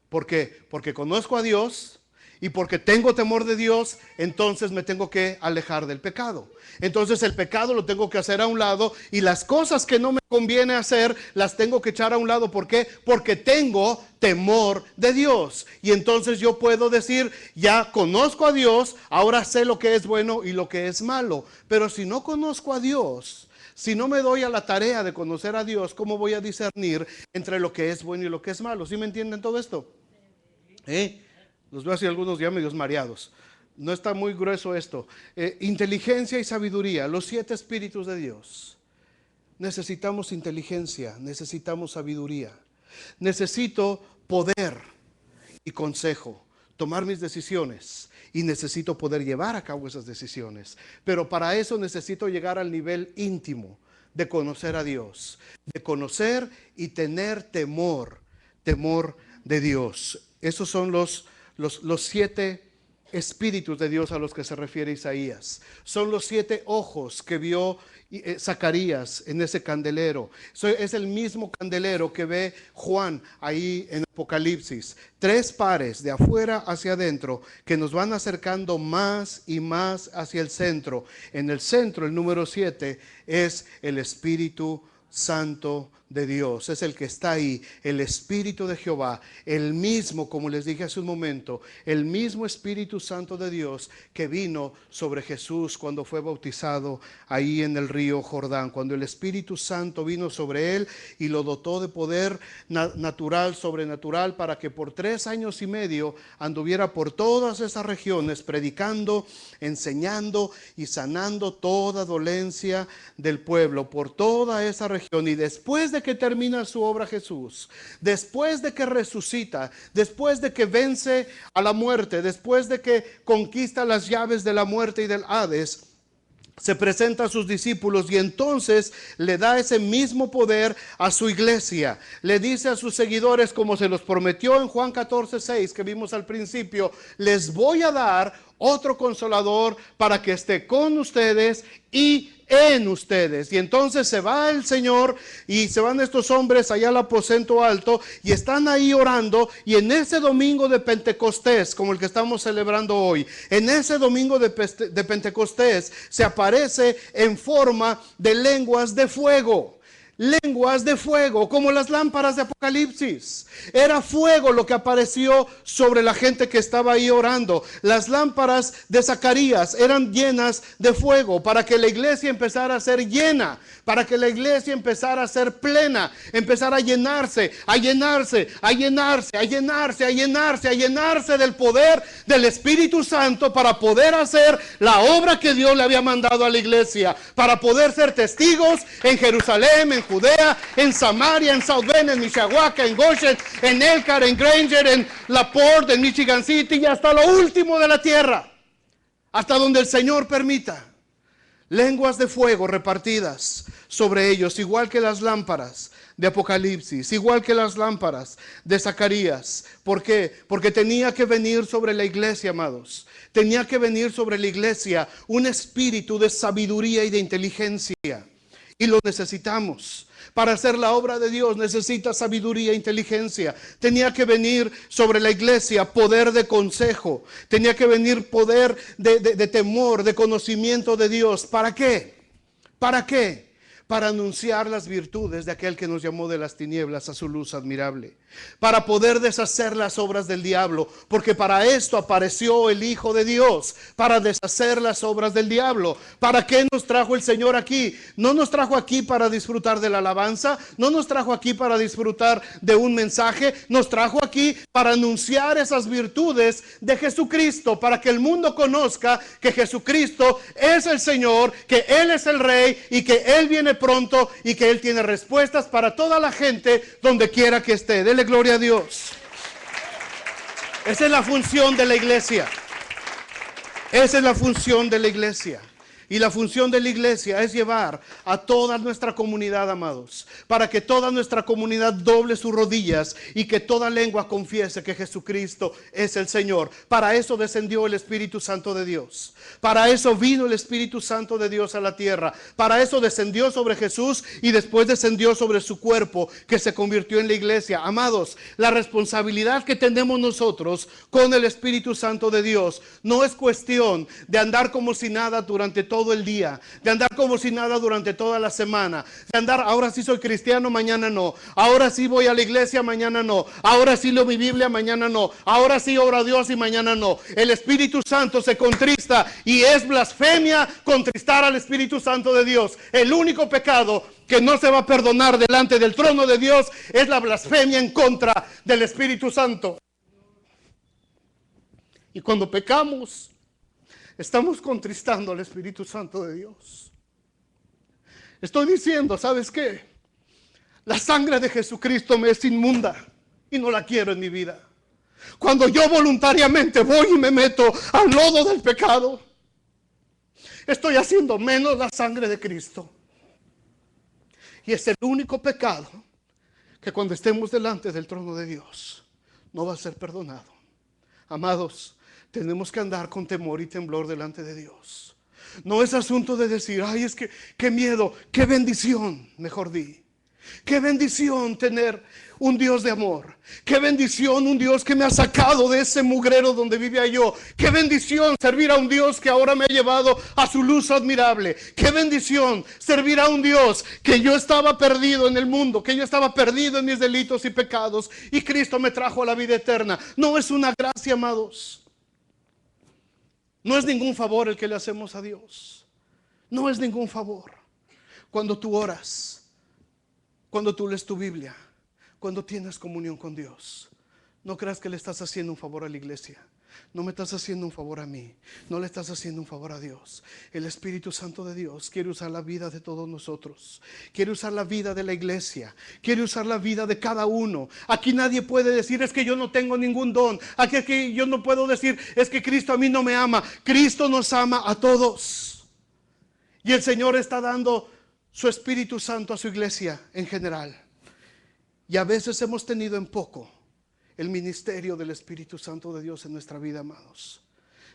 ¿Por qué? Porque conozco a Dios. Y porque tengo temor de Dios, entonces me tengo que alejar del pecado. Entonces el pecado lo tengo que hacer a un lado y las cosas que no me conviene hacer, las tengo que echar a un lado. ¿Por qué? Porque tengo temor de Dios. Y entonces yo puedo decir, ya conozco a Dios, ahora sé lo que es bueno y lo que es malo. Pero si no conozco a Dios, si no me doy a la tarea de conocer a Dios, ¿cómo voy a discernir entre lo que es bueno y lo que es malo? ¿Sí me entienden todo esto? Los veo así algunos ya medios mareados. No está muy grueso esto. Inteligencia y sabiduría, los 7 espíritus de Dios. Necesitamos inteligencia, necesitamos sabiduría. Necesito poder y consejo, tomar mis decisiones. Y necesito poder llevar a cabo esas decisiones. Pero para eso necesito llegar al nivel íntimo de conocer a Dios. De conocer y tener temor de Dios. Esos son los 7 espíritus de Dios a los que se refiere Isaías. Son los 7 ojos que vio Zacarías en ese candelero. Es el mismo candelero que ve Juan ahí en Apocalipsis. 3 pares de afuera hacia adentro que nos van acercando más y más hacia el centro. En el centro, el número 7, es el espíritu Santo de Dios. Es el que está ahí, el Espíritu de Jehová, el mismo, como les dije hace un momento, el mismo Espíritu Santo de Dios que vino sobre Jesús cuando fue bautizado ahí en el río Jordán. Cuando el Espíritu Santo vino sobre él y lo dotó de poder natural, sobrenatural, para que por 3 años y medio anduviera por todas esas regiones predicando, enseñando y sanando toda dolencia del pueblo, por toda esa región. Y después de que termina su obra Jesús, después de que resucita, después de que vence a la muerte, después de que conquista las llaves de la muerte y del Hades, se presenta a sus discípulos y entonces le da ese mismo poder a su iglesia. Le dice a sus seguidores, como se los prometió en Juan 14:6 que vimos al principio: les voy a dar otro consolador para que esté con ustedes y en ustedes. Y entonces se va el Señor y se van estos hombres allá al aposento alto y están ahí orando. Y en ese domingo de Pentecostés, como el que estamos celebrando hoy, en ese domingo de Pentecostés se aparece en forma de lenguas de fuego. Lenguas de fuego, como las lámparas de Apocalipsis. Era fuego lo que apareció sobre la gente que estaba ahí orando. Las lámparas de Zacarías eran llenas de fuego para que la iglesia empezara a ser llena, para que la iglesia empezara a ser plena, empezara a llenarse, a llenarse, a llenarse, a llenarse, a llenarse, a llenarse del poder del Espíritu Santo para poder hacer la obra que Dios le había mandado a la iglesia, para poder ser testigos en Jerusalén, en Judea, en Samaria, en South Bend, en Mishawaka, en Goshen, en Elkhart, en Granger, en LaPorte, en Michigan City y hasta lo último de la tierra, hasta donde el Señor permita. Lenguas de fuego repartidas sobre ellos, igual que las lámparas de Apocalipsis, igual que las lámparas de Zacarías. ¿Por qué? Porque tenía que venir sobre la iglesia, amados. Tenía que venir sobre la iglesia un espíritu de sabiduría y de inteligencia. Y lo necesitamos. Para hacer la obra de Dios necesita sabiduría e inteligencia. Tenía que venir sobre la iglesia poder de consejo. Tenía que venir poder de temor, de conocimiento de Dios. ¿Para qué? ¿Para qué? Para anunciar las virtudes de aquel que nos llamó de las tinieblas a su luz admirable. Para poder deshacer las obras del diablo, porque para esto apareció el Hijo de Dios, para deshacer las obras del diablo. ¿Para qué nos trajo el Señor aquí? No nos trajo aquí para disfrutar de la alabanza, no nos trajo aquí para disfrutar de un mensaje, nos trajo aquí para anunciar esas virtudes de Jesucristo, para que el mundo conozca que Jesucristo es el Señor, que Él es el Rey y que Él viene pronto y que Él tiene respuestas para toda la gente donde quiera que esté. Dele gloria a Dios. Esa es la función de la iglesia. Esa es la función de la iglesia. Y la función de la iglesia es llevar a toda nuestra comunidad, amados, para que toda nuestra comunidad doble sus rodillas y que toda lengua confiese que Jesucristo es el Señor. Para eso descendió el Espíritu Santo de Dios. Para eso vino el Espíritu Santo de Dios a la tierra. Para eso descendió sobre Jesús y después descendió sobre su cuerpo, que se convirtió en la iglesia. Amados, la responsabilidad que tenemos nosotros con el Espíritu Santo de Dios no es cuestión de andar como si nada durante todo el día, de andar como si nada durante toda la semana, de andar, ahora sí soy cristiano, mañana no, ahora sí voy a la iglesia, mañana no, ahora sí leo mi Biblia, mañana no, ahora sí oro a Dios y mañana no. El Espíritu Santo se contrista y es blasfemia contristar al Espíritu Santo de Dios. El único pecado que no se va a perdonar delante del trono de Dios es la blasfemia en contra del Espíritu Santo. Y cuando pecamos, estamos contristando al Espíritu Santo de Dios. Estoy diciendo, ¿sabes qué? La sangre de Jesucristo me es inmunda y no la quiero en mi vida. Cuando yo voluntariamente voy y me meto al lodo del pecado, estoy haciendo menos la sangre de Cristo. Y es el único pecado que cuando estemos delante del trono de Dios no va a ser perdonado. Amados, tenemos que andar con temor y temblor delante de Dios. No es asunto de decir, ay, es que qué miedo, qué bendición, mejor di. Qué bendición tener un Dios de amor. Qué bendición un Dios que me ha sacado de ese mugrero donde vivía yo. Qué bendición servir a un Dios que ahora me ha llevado a su luz admirable. Qué bendición servir a un Dios que yo estaba perdido en el mundo, que yo estaba perdido en mis delitos y pecados, y Cristo me trajo a la vida eterna. No es una gracia, amados. No es ningún favor el que le hacemos a Dios. No es ningún favor. Cuando tú oras, cuando tú lees tu Biblia, cuando tienes comunión con Dios, no creas que le estás haciendo un favor a la iglesia. No me estás haciendo un favor a mí. No le estás haciendo un favor a Dios. El Espíritu Santo de Dios quiere usar la vida de todos nosotros. Quiere usar la vida de la iglesia. Quiere usar la vida de cada uno. Aquí nadie puede decir, es que yo no tengo ningún don. Aquí yo no puedo decir, es que Cristo a mí no me ama. Cristo nos ama a todos. Y el Señor está dando su Espíritu Santo a su iglesia en general. Y a veces hemos tenido en poco el ministerio del Espíritu Santo de Dios en nuestra vida, amados.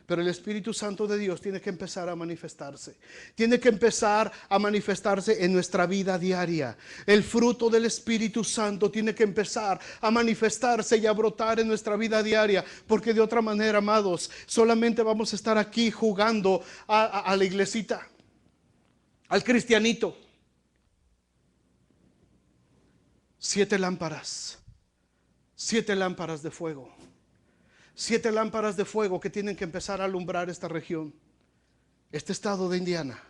Pero el Espíritu Santo de Dios tiene que empezar a manifestarse. Tiene que empezar a manifestarse en nuestra vida diaria. El fruto del Espíritu Santo tiene que empezar a manifestarse y a brotar en nuestra vida diaria. Porque de otra manera, amados, solamente vamos a estar aquí jugando a la iglesita, al cristianito. 7 lámparas. 7 lámparas de fuego. 7 lámparas de fuego que tienen que empezar a alumbrar esta región, este estado de Indiana.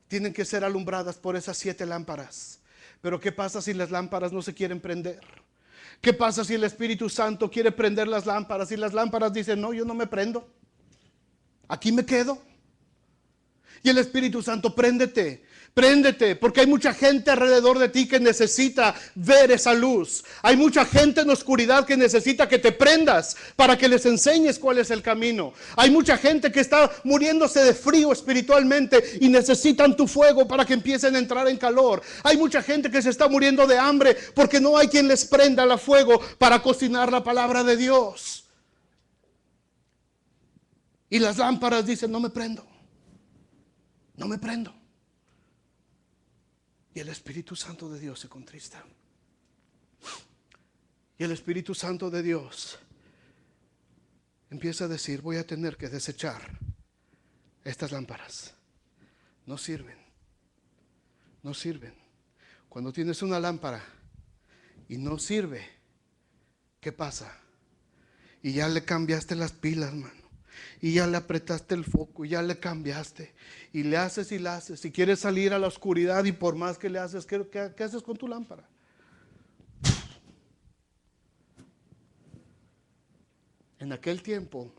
Tienen que ser alumbradas por esas 7 lámparas. Pero ¿qué pasa si las lámparas no se quieren prender? ¿Qué pasa si el Espíritu Santo quiere prender las lámparas y las lámparas dicen, no, yo no me prendo, aquí me quedo? Y el Espíritu Santo, préndete, préndete, porque hay mucha gente alrededor de ti que necesita ver esa luz. Hay mucha gente en la oscuridad que necesita que te prendas para que les enseñes cuál es el camino. Hay mucha gente que está muriéndose de frío espiritualmente y necesitan tu fuego para que empiecen a entrar en calor. Hay mucha gente que se está muriendo de hambre porque no hay quien les prenda el fuego para cocinar la palabra de Dios. Y las lámparas dicen, no me prendo. No me prendo. Y el Espíritu Santo de Dios se contrista. Y el Espíritu Santo de Dios empieza a decir, voy a tener que desechar estas lámparas. No sirven. No sirven. Cuando tienes una lámpara y no sirve, ¿qué pasa? Y ya le cambiaste las pilas, hermano. Y ya le apretaste el foco, y ya le cambiaste. Y le haces y le haces. Y quieres salir a la oscuridad y por más que le haces, ¿qué haces con tu lámpara? En aquel tiempo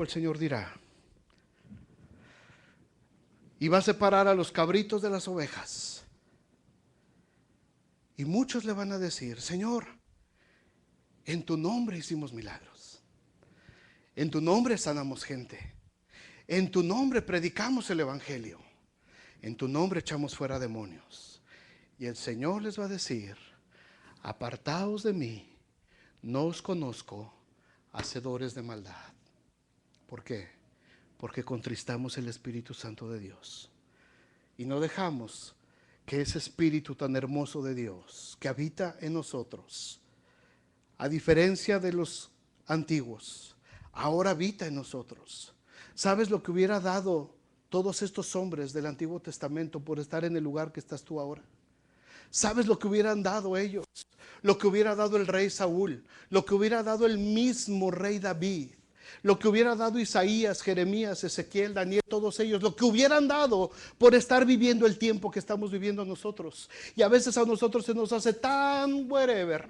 el Señor dirá, y va a separar a los cabritos de las ovejas. Y muchos le van a decir, Señor, en tu nombre hicimos milagros. En tu nombre sanamos gente. En tu nombre predicamos el evangelio. En tu nombre echamos fuera demonios. Y el Señor les va a decir, apartaos de mí, no os conozco, hacedores de maldad. ¿Por qué? Porque contristamos el Espíritu Santo de Dios. Y no dejamos que ese Espíritu tan hermoso de Dios, que habita en nosotros, a diferencia de los antiguos, ahora habita en nosotros. ¿Sabes lo que hubiera dado todos estos hombres del Antiguo Testamento por estar en el lugar que estás tú ahora? ¿Sabes lo que hubieran dado ellos? Lo que hubiera dado el rey Saúl, lo que hubiera dado el mismo rey David, lo que hubiera dado Isaías, Jeremías, Ezequiel, Daniel, todos ellos, lo que hubieran dado por estar viviendo el tiempo que estamos viviendo nosotros. Y a veces a nosotros se nos hace tan whatever,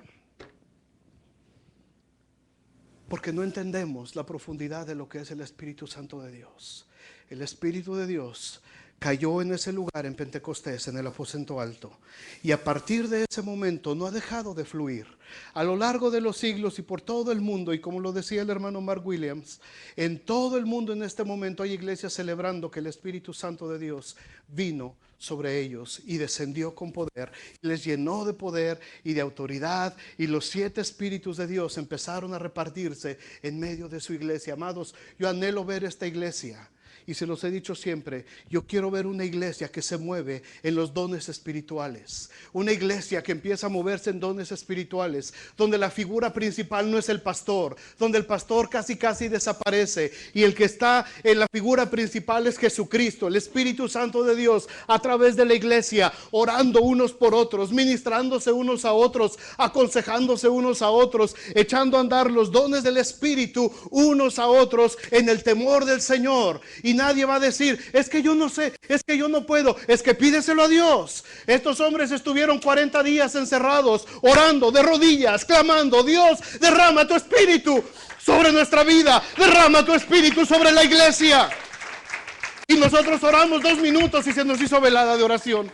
porque no entendemos la profundidad de lo que es el Espíritu Santo de Dios. El Espíritu de Dios cayó en ese lugar en Pentecostés, en el aposento alto. Y a partir de ese momento no ha dejado de fluir. A lo largo de los siglos y por todo el mundo, y como lo decía el hermano Mark Williams, en todo el mundo en este momento hay iglesias celebrando que el Espíritu Santo de Dios vino sobre ellos y descendió con poder, les llenó de poder y de autoridad, y los 7 espíritus de Dios empezaron a repartirse en medio de su iglesia. Amados, yo anhelo ver esta iglesia Y se los he dicho siempre, yo quiero ver una iglesia que se mueve en los dones espirituales. Una iglesia que empieza a moverse en dones espirituales, donde la figura principal no es el pastor, donde el pastor casi desaparece, y el que está en la figura principal es Jesucristo, el Espíritu Santo de Dios, a través de la iglesia, orando unos por otros, ministrándose unos a otros, aconsejándose unos a otros, echando a andar los dones del Espíritu unos a otros en el temor del Señor. Y nadie va a decir, es que yo no sé, es que yo no puedo, es que pídeselo a Dios. Estos hombres estuvieron 40 días encerrados, orando de rodillas, clamando, Dios, derrama tu Espíritu sobre nuestra vida, derrama tu Espíritu sobre la iglesia. Y nosotros oramos 2 minutos y se nos hizo velada de oración.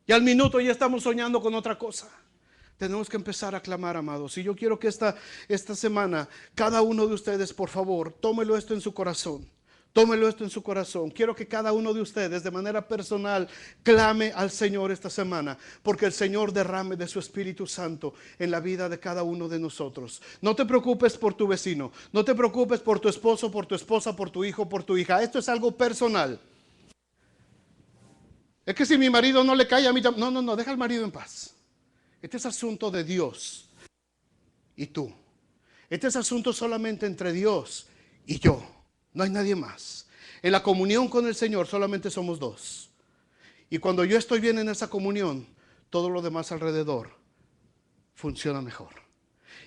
Y al minuto ya estamos soñando con otra cosa. Tenemos que empezar a clamar, amados. Y yo quiero que esta semana, cada uno de ustedes, por favor, tómelo esto en su corazón. Tómelo esto en su corazón. Quiero que cada uno de ustedes, de manera personal, clame al Señor esta semana, porque el Señor derrame de su Espíritu Santo en la vida de cada uno de nosotros. No te preocupes por tu vecino. No te preocupes por tu esposo, por tu esposa, por tu hijo, por tu hija. Esto es algo personal. Es que si mi marido no le cae a mí, no, deja al marido en paz. Este es asunto de Dios y tú. Este es asunto solamente entre Dios y yo. No hay nadie más. En la comunión con el Señor solamente somos 2. Y cuando yo estoy bien en esa comunión, todo lo demás alrededor funciona mejor.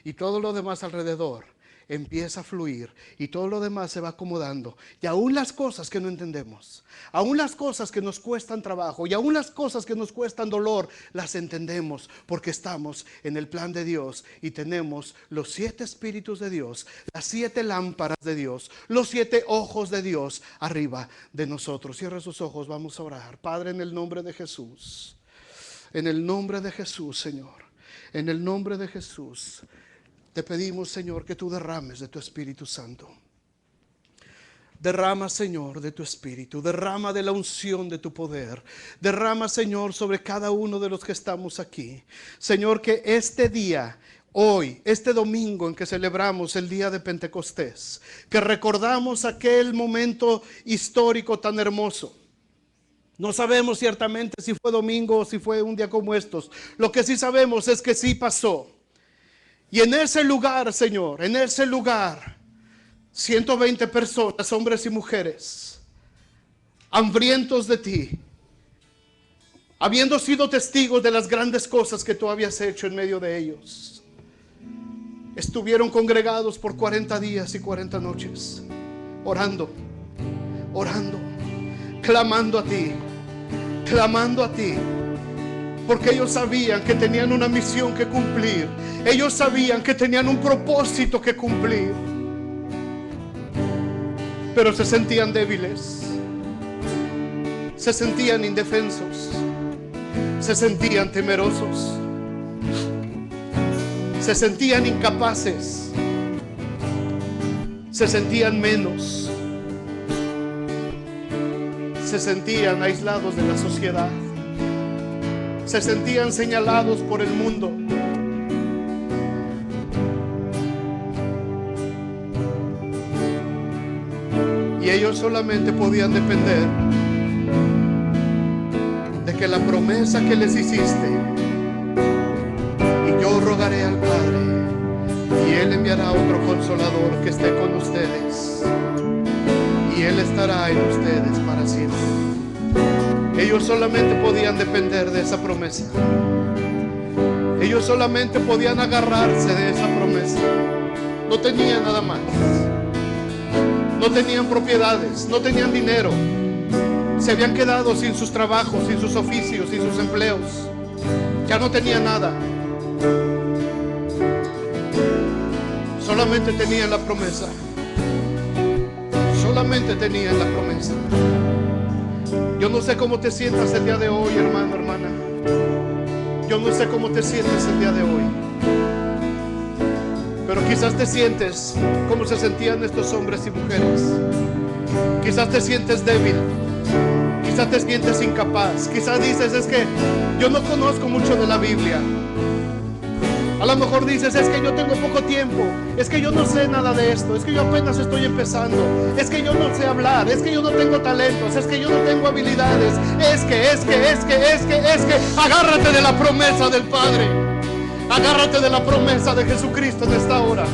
Y todo lo demás alrededor empieza a fluir, y todo lo demás se va acomodando. Y aún las cosas que no entendemos, aún las cosas que nos cuestan trabajo, y aún las cosas que nos cuestan dolor, las entendemos porque estamos en el plan de Dios y tenemos los 7 espíritus de Dios, las 7 lámparas de Dios, los 7 ojos de Dios arriba de nosotros. Cierra sus ojos, vamos a orar. Padre, en el nombre de Jesús, en el nombre de Jesús, Señor, en el nombre de Jesús, te pedimos, Señor, que tú derrames de tu Espíritu Santo. Derrama, Señor, de tu Espíritu. Derrama de la unción de tu poder. Derrama, Señor, sobre cada uno de los que estamos aquí. Señor, que este día, hoy, este domingo en que celebramos el día de Pentecostés, que recordamos aquel momento histórico tan hermoso. No sabemos ciertamente si fue domingo o si fue un día como estos. Lo que sí sabemos es que sí pasó. Y en ese lugar, Señor, en ese lugar, 120 personas, hombres y mujeres, hambrientos de ti, habiendo sido testigos de las grandes cosas que tú habías hecho en medio de ellos, estuvieron congregados por 40 días y 40 noches, orando, clamando a ti, porque ellos sabían que tenían una misión que cumplir. Ellos sabían que tenían un propósito que cumplir. Pero se sentían débiles. Se sentían indefensos. Se sentían temerosos. Se sentían incapaces. Se sentían menos. Se sentían aislados de la sociedad. Se sentían señalados por el mundo. Y ellos solamente podían depender de que la promesa que les hiciste, y yo rogaré al Padre, y Él enviará otro consolador que esté con ustedes, y Él estará en ustedes para siempre. Ellos solamente podían depender de esa promesa. Ellos solamente podían agarrarse de esa promesa. No tenían nada más. No tenían propiedades, no tenían dinero. Se habían quedado sin sus trabajos, sin sus oficios, sin sus empleos. Ya no tenían nada. Solamente tenían la promesa. Solamente tenían la promesa. Yo no sé cómo te sientas el día de hoy, hermano, hermana. Yo no sé cómo te sientes el día de hoy. Pero quizás te sientes como se sentían estos hombres y mujeres. Quizás te sientes débil. Quizás te sientes incapaz. Quizás dices, es que yo no conozco mucho de la Biblia. A lo mejor dices, es que yo tengo poco tiempo, es que yo no sé nada de esto, es que yo apenas estoy empezando, es que yo no sé hablar, es que yo no tengo talentos, es que yo no tengo habilidades, es que, agárrate de la promesa del Padre, agárrate de la promesa de Jesucristo en esta hora.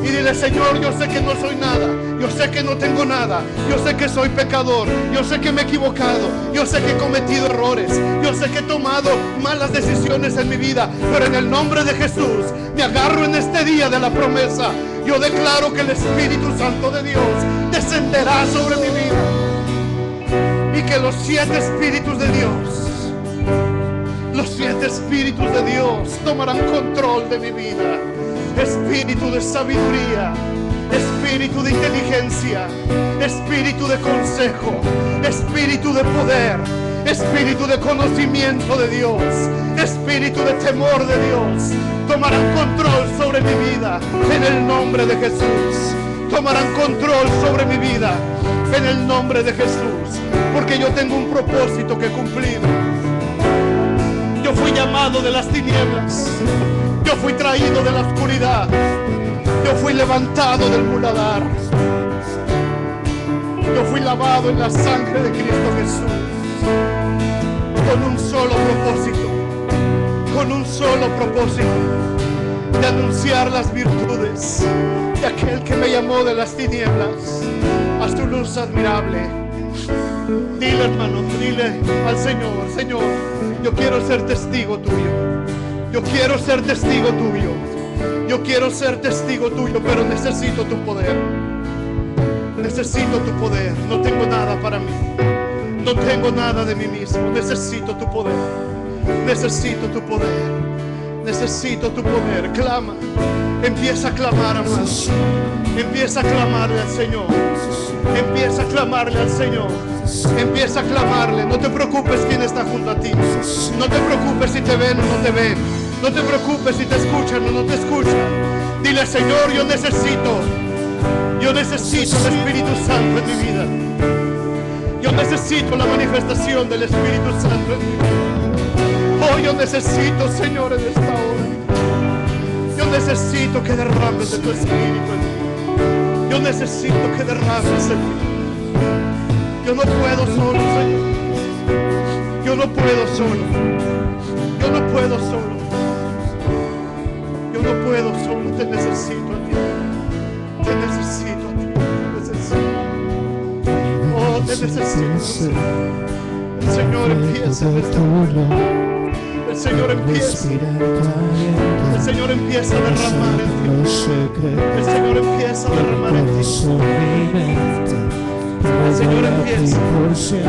Y dile, Señor, yo sé que no soy nada, yo sé que no tengo nada, yo sé que soy pecador, yo sé que me he equivocado, yo sé que he cometido errores, yo sé que he tomado malas decisiones en mi vida, pero en el nombre de Jesús me agarro en este día de la promesa. Yo declaro que el Espíritu Santo de Dios descenderá sobre mi vida y que los 7 Espíritus de Dios, los 7 Espíritus de Dios tomarán control de mi vida. Espíritu de sabiduría, espíritu de inteligencia, espíritu de consejo, espíritu de poder, espíritu de conocimiento de Dios, espíritu de temor de Dios, tomarán control sobre mi vida en el nombre de Jesús. Tomarán control sobre mi vida en el nombre de Jesús, porque yo tengo un propósito que cumplir. Yo fui llamado de las tinieblas, yo fui traído de la oscuridad, yo fui levantado del muladar, yo fui lavado en la sangre de Cristo Jesús, con un solo propósito, de anunciar las virtudes de aquel que me llamó de las tinieblas a su luz admirable. Dile, hermano, dile al Señor, Señor, yo quiero ser testigo tuyo. Yo quiero ser testigo tuyo. Yo quiero ser testigo tuyo, pero necesito tu poder. Necesito tu poder. No tengo nada para mí. No tengo nada de mí mismo. Necesito tu poder. Necesito tu poder. Necesito tu poder. Clama. Empieza a clamar, amado. Empieza a clamarle al Señor. Empieza a clamarle al Señor. Empieza a clamarle. No te preocupes quién está junto a ti. No te preocupes si te ven o no te ven. No te preocupes si te escuchan o no te escuchan. Dile, Señor, yo necesito el Espíritu Santo en mi vida. Yo necesito la manifestación del Espíritu Santo en mi vida. Oh, yo necesito, Señor, en esta hora. Yo necesito que derrames de tu Espíritu en mí. Yo necesito que derrames en mí. Yo no puedo solo, Señor. Yo no puedo solo. Yo no puedo solo. Yo no puedo solo. Te necesito a ti. Te necesito a ti. Te necesito. Oh, te necesito. El Señor empieza en esta hora. El Señor empieza. El Señor empieza a derramar en ti. El Señor empieza a derramar en ti. El Señor empieza.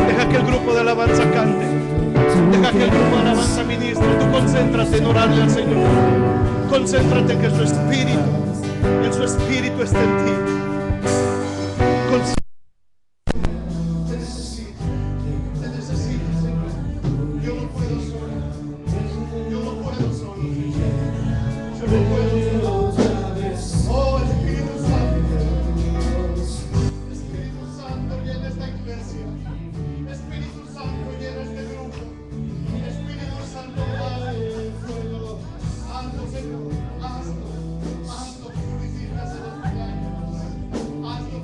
Deja que el grupo de alabanza cante. Deja que el grupo de alabanza ministre. Tú concéntrate en orarle al Señor. Concéntrate en que su Espíritu esté en ti. Te necesito, Señor. Yo no puedo solo. Yo no puedo solo. Yo no puedo solo. Oh, Espíritu Santo. Espíritu Santo, llena esta iglesia. Espíritu Santo, llena este grupo. Espíritu Santo, hazlo, Señor. Hazlo, purificas en los milagros. Hazlo,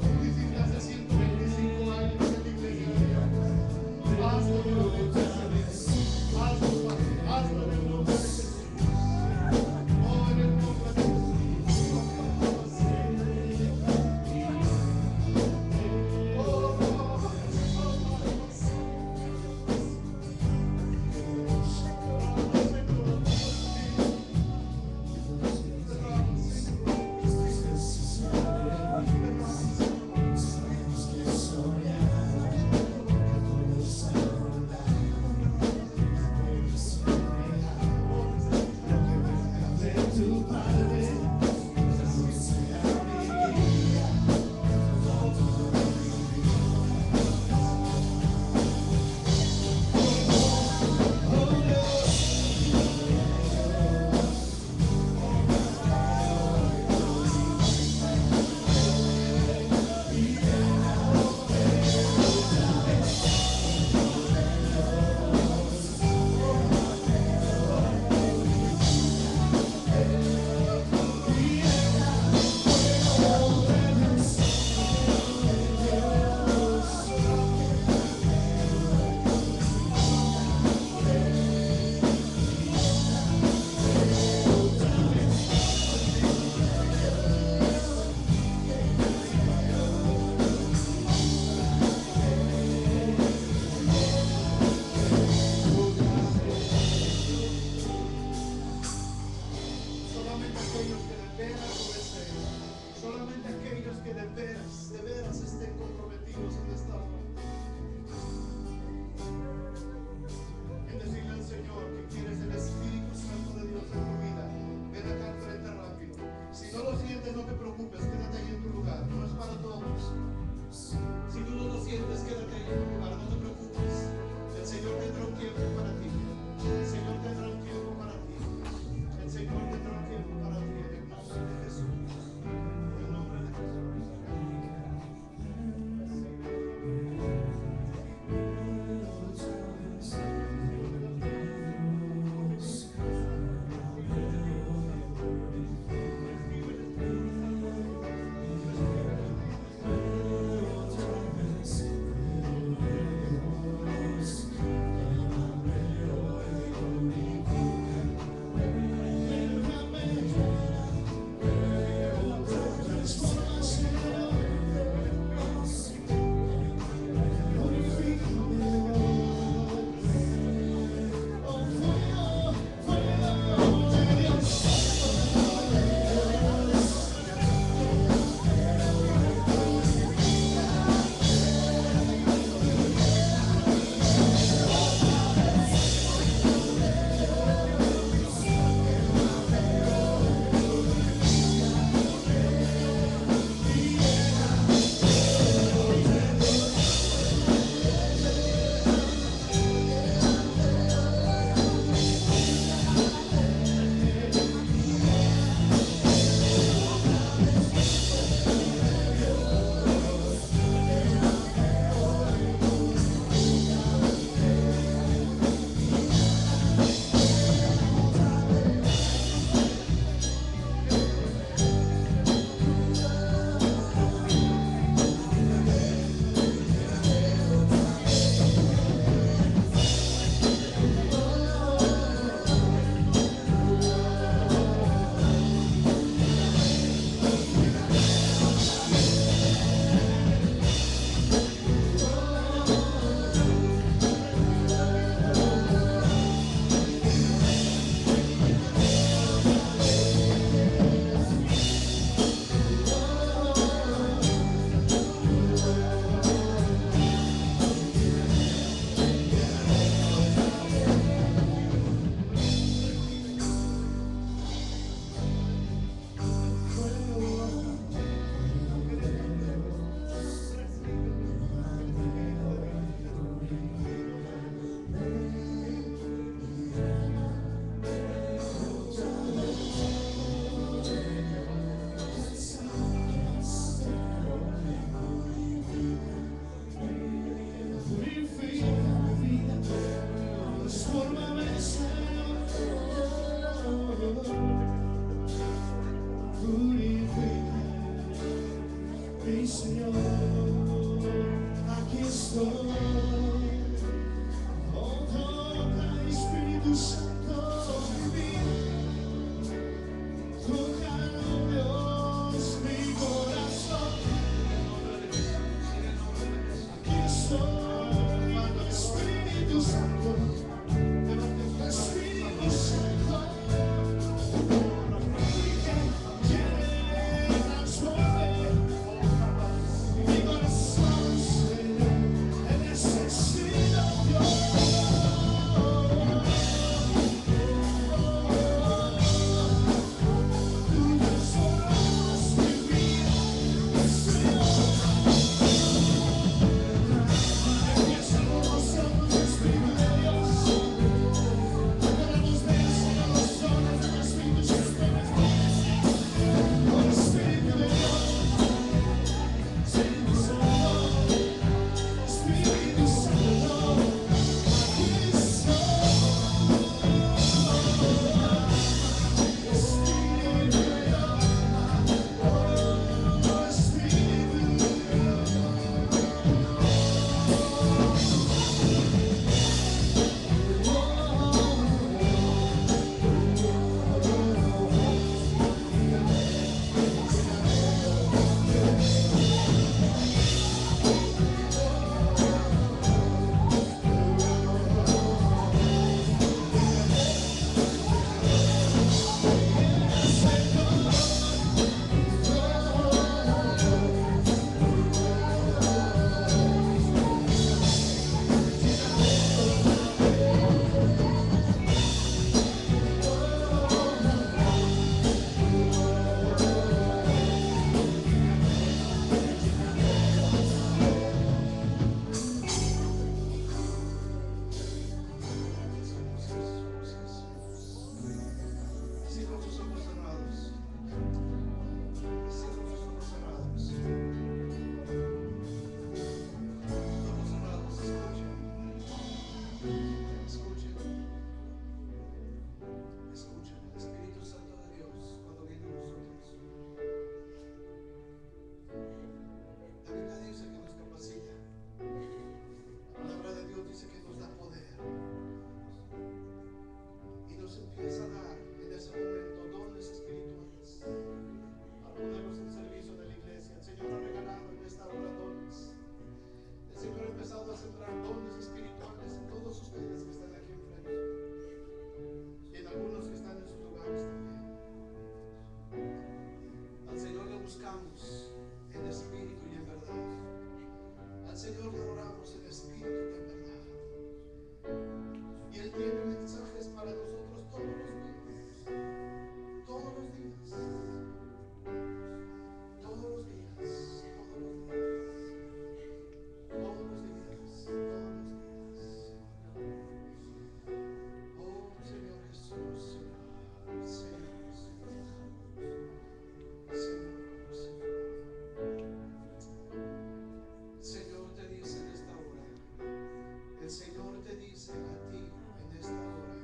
El Señor te dice a ti en esta hora: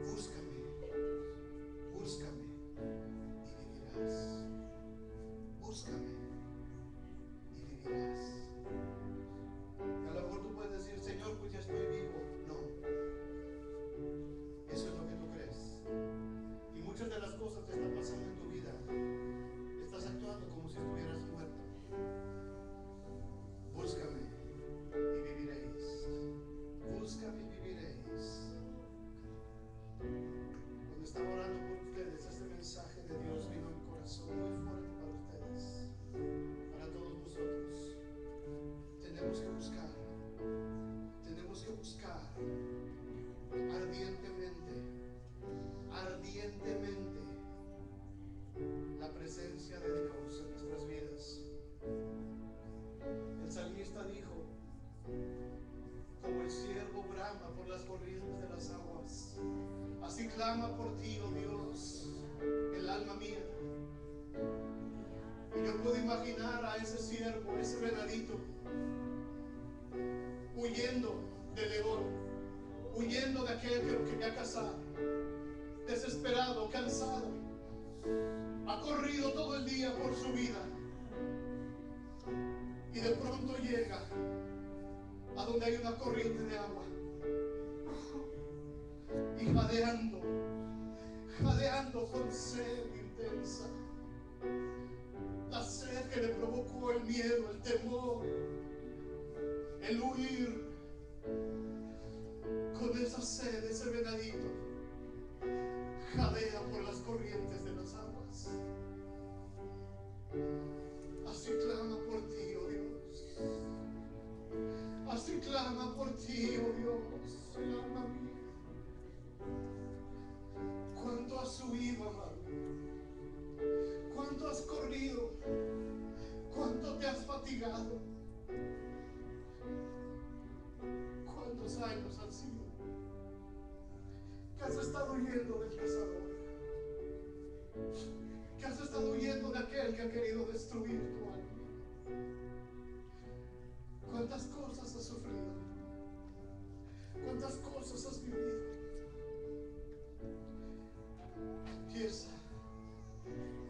búscame, búscame y vivirás. Búscame y vivirás. Y a lo mejor tú puedes decir: Señor, pues ya estoy vivo. No, eso es lo que tú crees. Y muchas de las cosas que están pasando en tu vida, estás actuando como si estuvieras muerto. Búscame y viviréis. Búscame y viviréis. Cuando estaba orando por ustedes, este mensaje de Dios vino a mi corazón muy fuerte para ustedes, para todos nosotros. Tenemos que buscar ardientemente la presencia de Dios en nuestras vidas. El salmista dijo: como el ciervo brama por las corrientes de las aguas, así clama por ti, oh Dios, el alma mía. Y yo puedo imaginar a ese ciervo, ese venadito, huyendo del león, huyendo de aquel que lo quería cazar, desesperado, cansado, ha corrido todo el día por su vida, y de pronto llega a donde hay una corriente de agua, y jadeando con sed intensa, la sed que le provocó el miedo, el temor, el huir. Con esa sed, ese venadito jadea por las corrientes de las aguas. Así clama por ti, oh Dios. Así clama por ti, oh Dios, el alma mía. ¿Cuánto has huido, amado? ¿Cuánto has corrido? ¿Cuánto te has fatigado? ¿Cuántos años han sido que has estado huyendo del cazador? Que has estado huyendo de aquel que ha querido destruir tu alma. ¿Cuántas cosas has sufrido? ¿Cuántas cosas has vivido?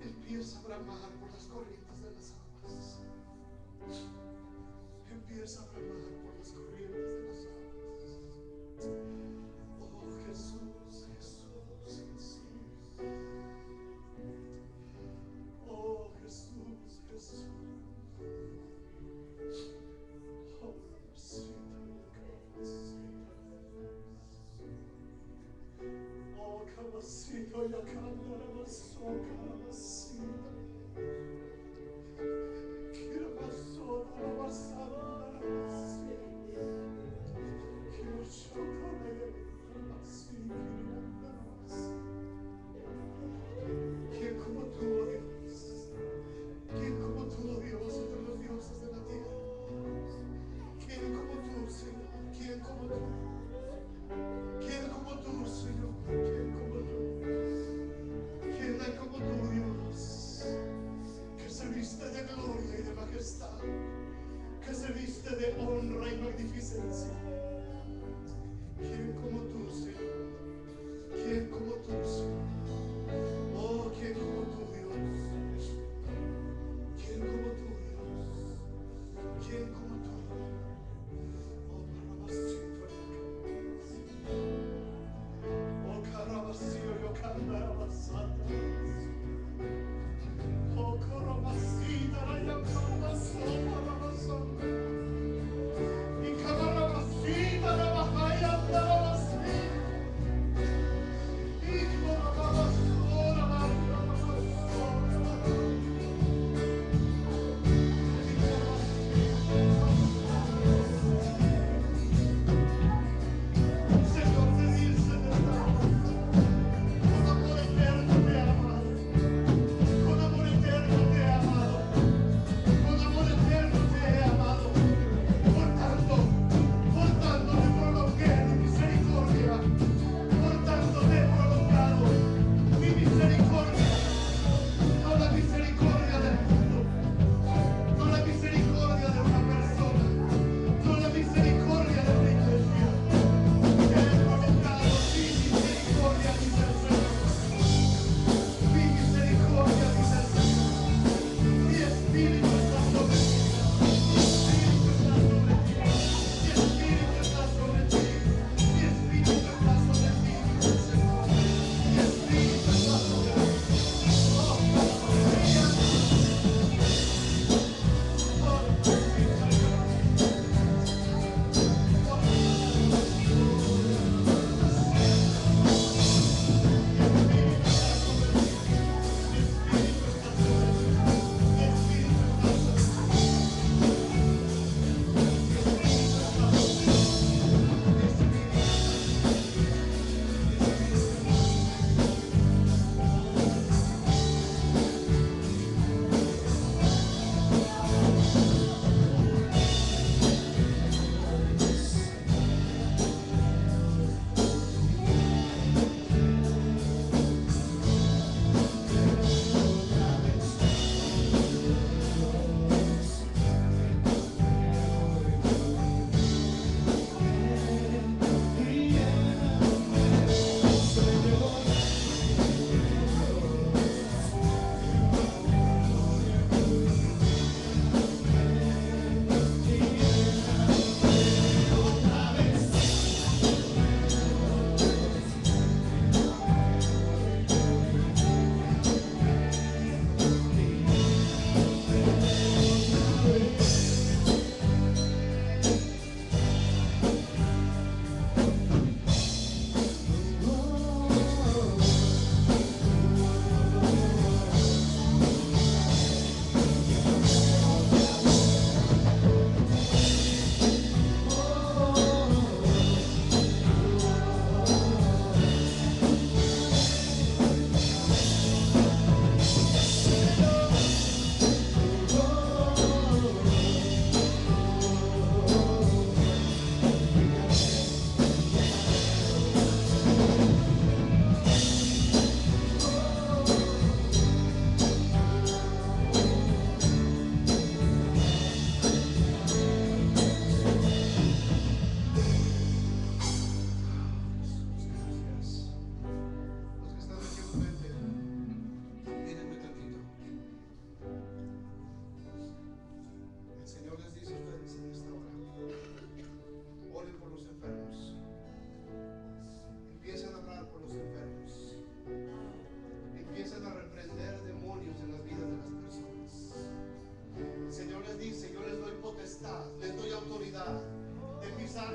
Empieza a bramar por las corrientes de las aguas. Empieza a bramar por las corrientes de las aguas. Oh Jesús, Jesús, Jesús. Oh Jesús, Jesús. Oh, mercy.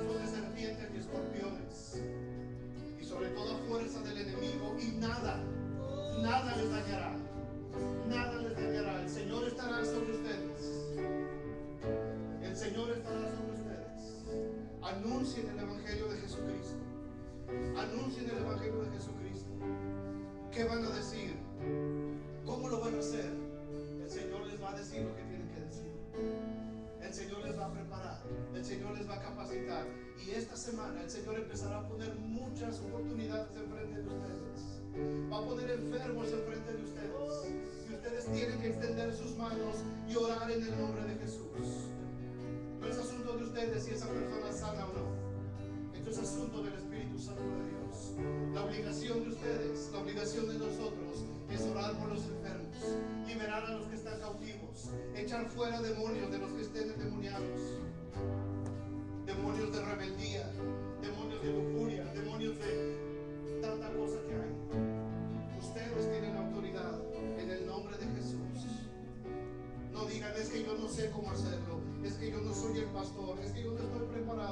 cuerpos de serpientes y escorpiones, y sobre toda fuerza del enemigo, y nada les dañará. Nada les dañará. El Señor estará sobre ustedes. El Señor estará sobre ustedes. Anuncien el Evangelio de Jesucristo. Anuncien el Evangelio de Jesucristo. ¿Qué van a decir? ¿Cómo lo van a hacer? El Señor les va a decir lo que tienen que decir. El Señor les va a preparar. El Señor les va a capacitar. Y esta semana el Señor empezará a poner muchas oportunidades enfrente de ustedes. Va a poner enfermos enfrente de ustedes. Y ustedes tienen que extender sus manos y orar en el nombre de Jesús. No es asunto de ustedes si esa persona es sana o no. Esto es asunto del Espíritu Santo de Dios. La obligación de ustedes, la obligación de nosotros es orar por los enfermos, liberar a los que están cautivos, echar fuera demonios de los que estén endemoniados, demonios de rebeldía, demonios de lujuria, demonios de tanta cosa que hay. Ustedes tienen autoridad en el nombre de Jesús. No digan, es que yo no sé cómo hacerlo, es que yo no soy el pastor, es que yo no estoy preparado.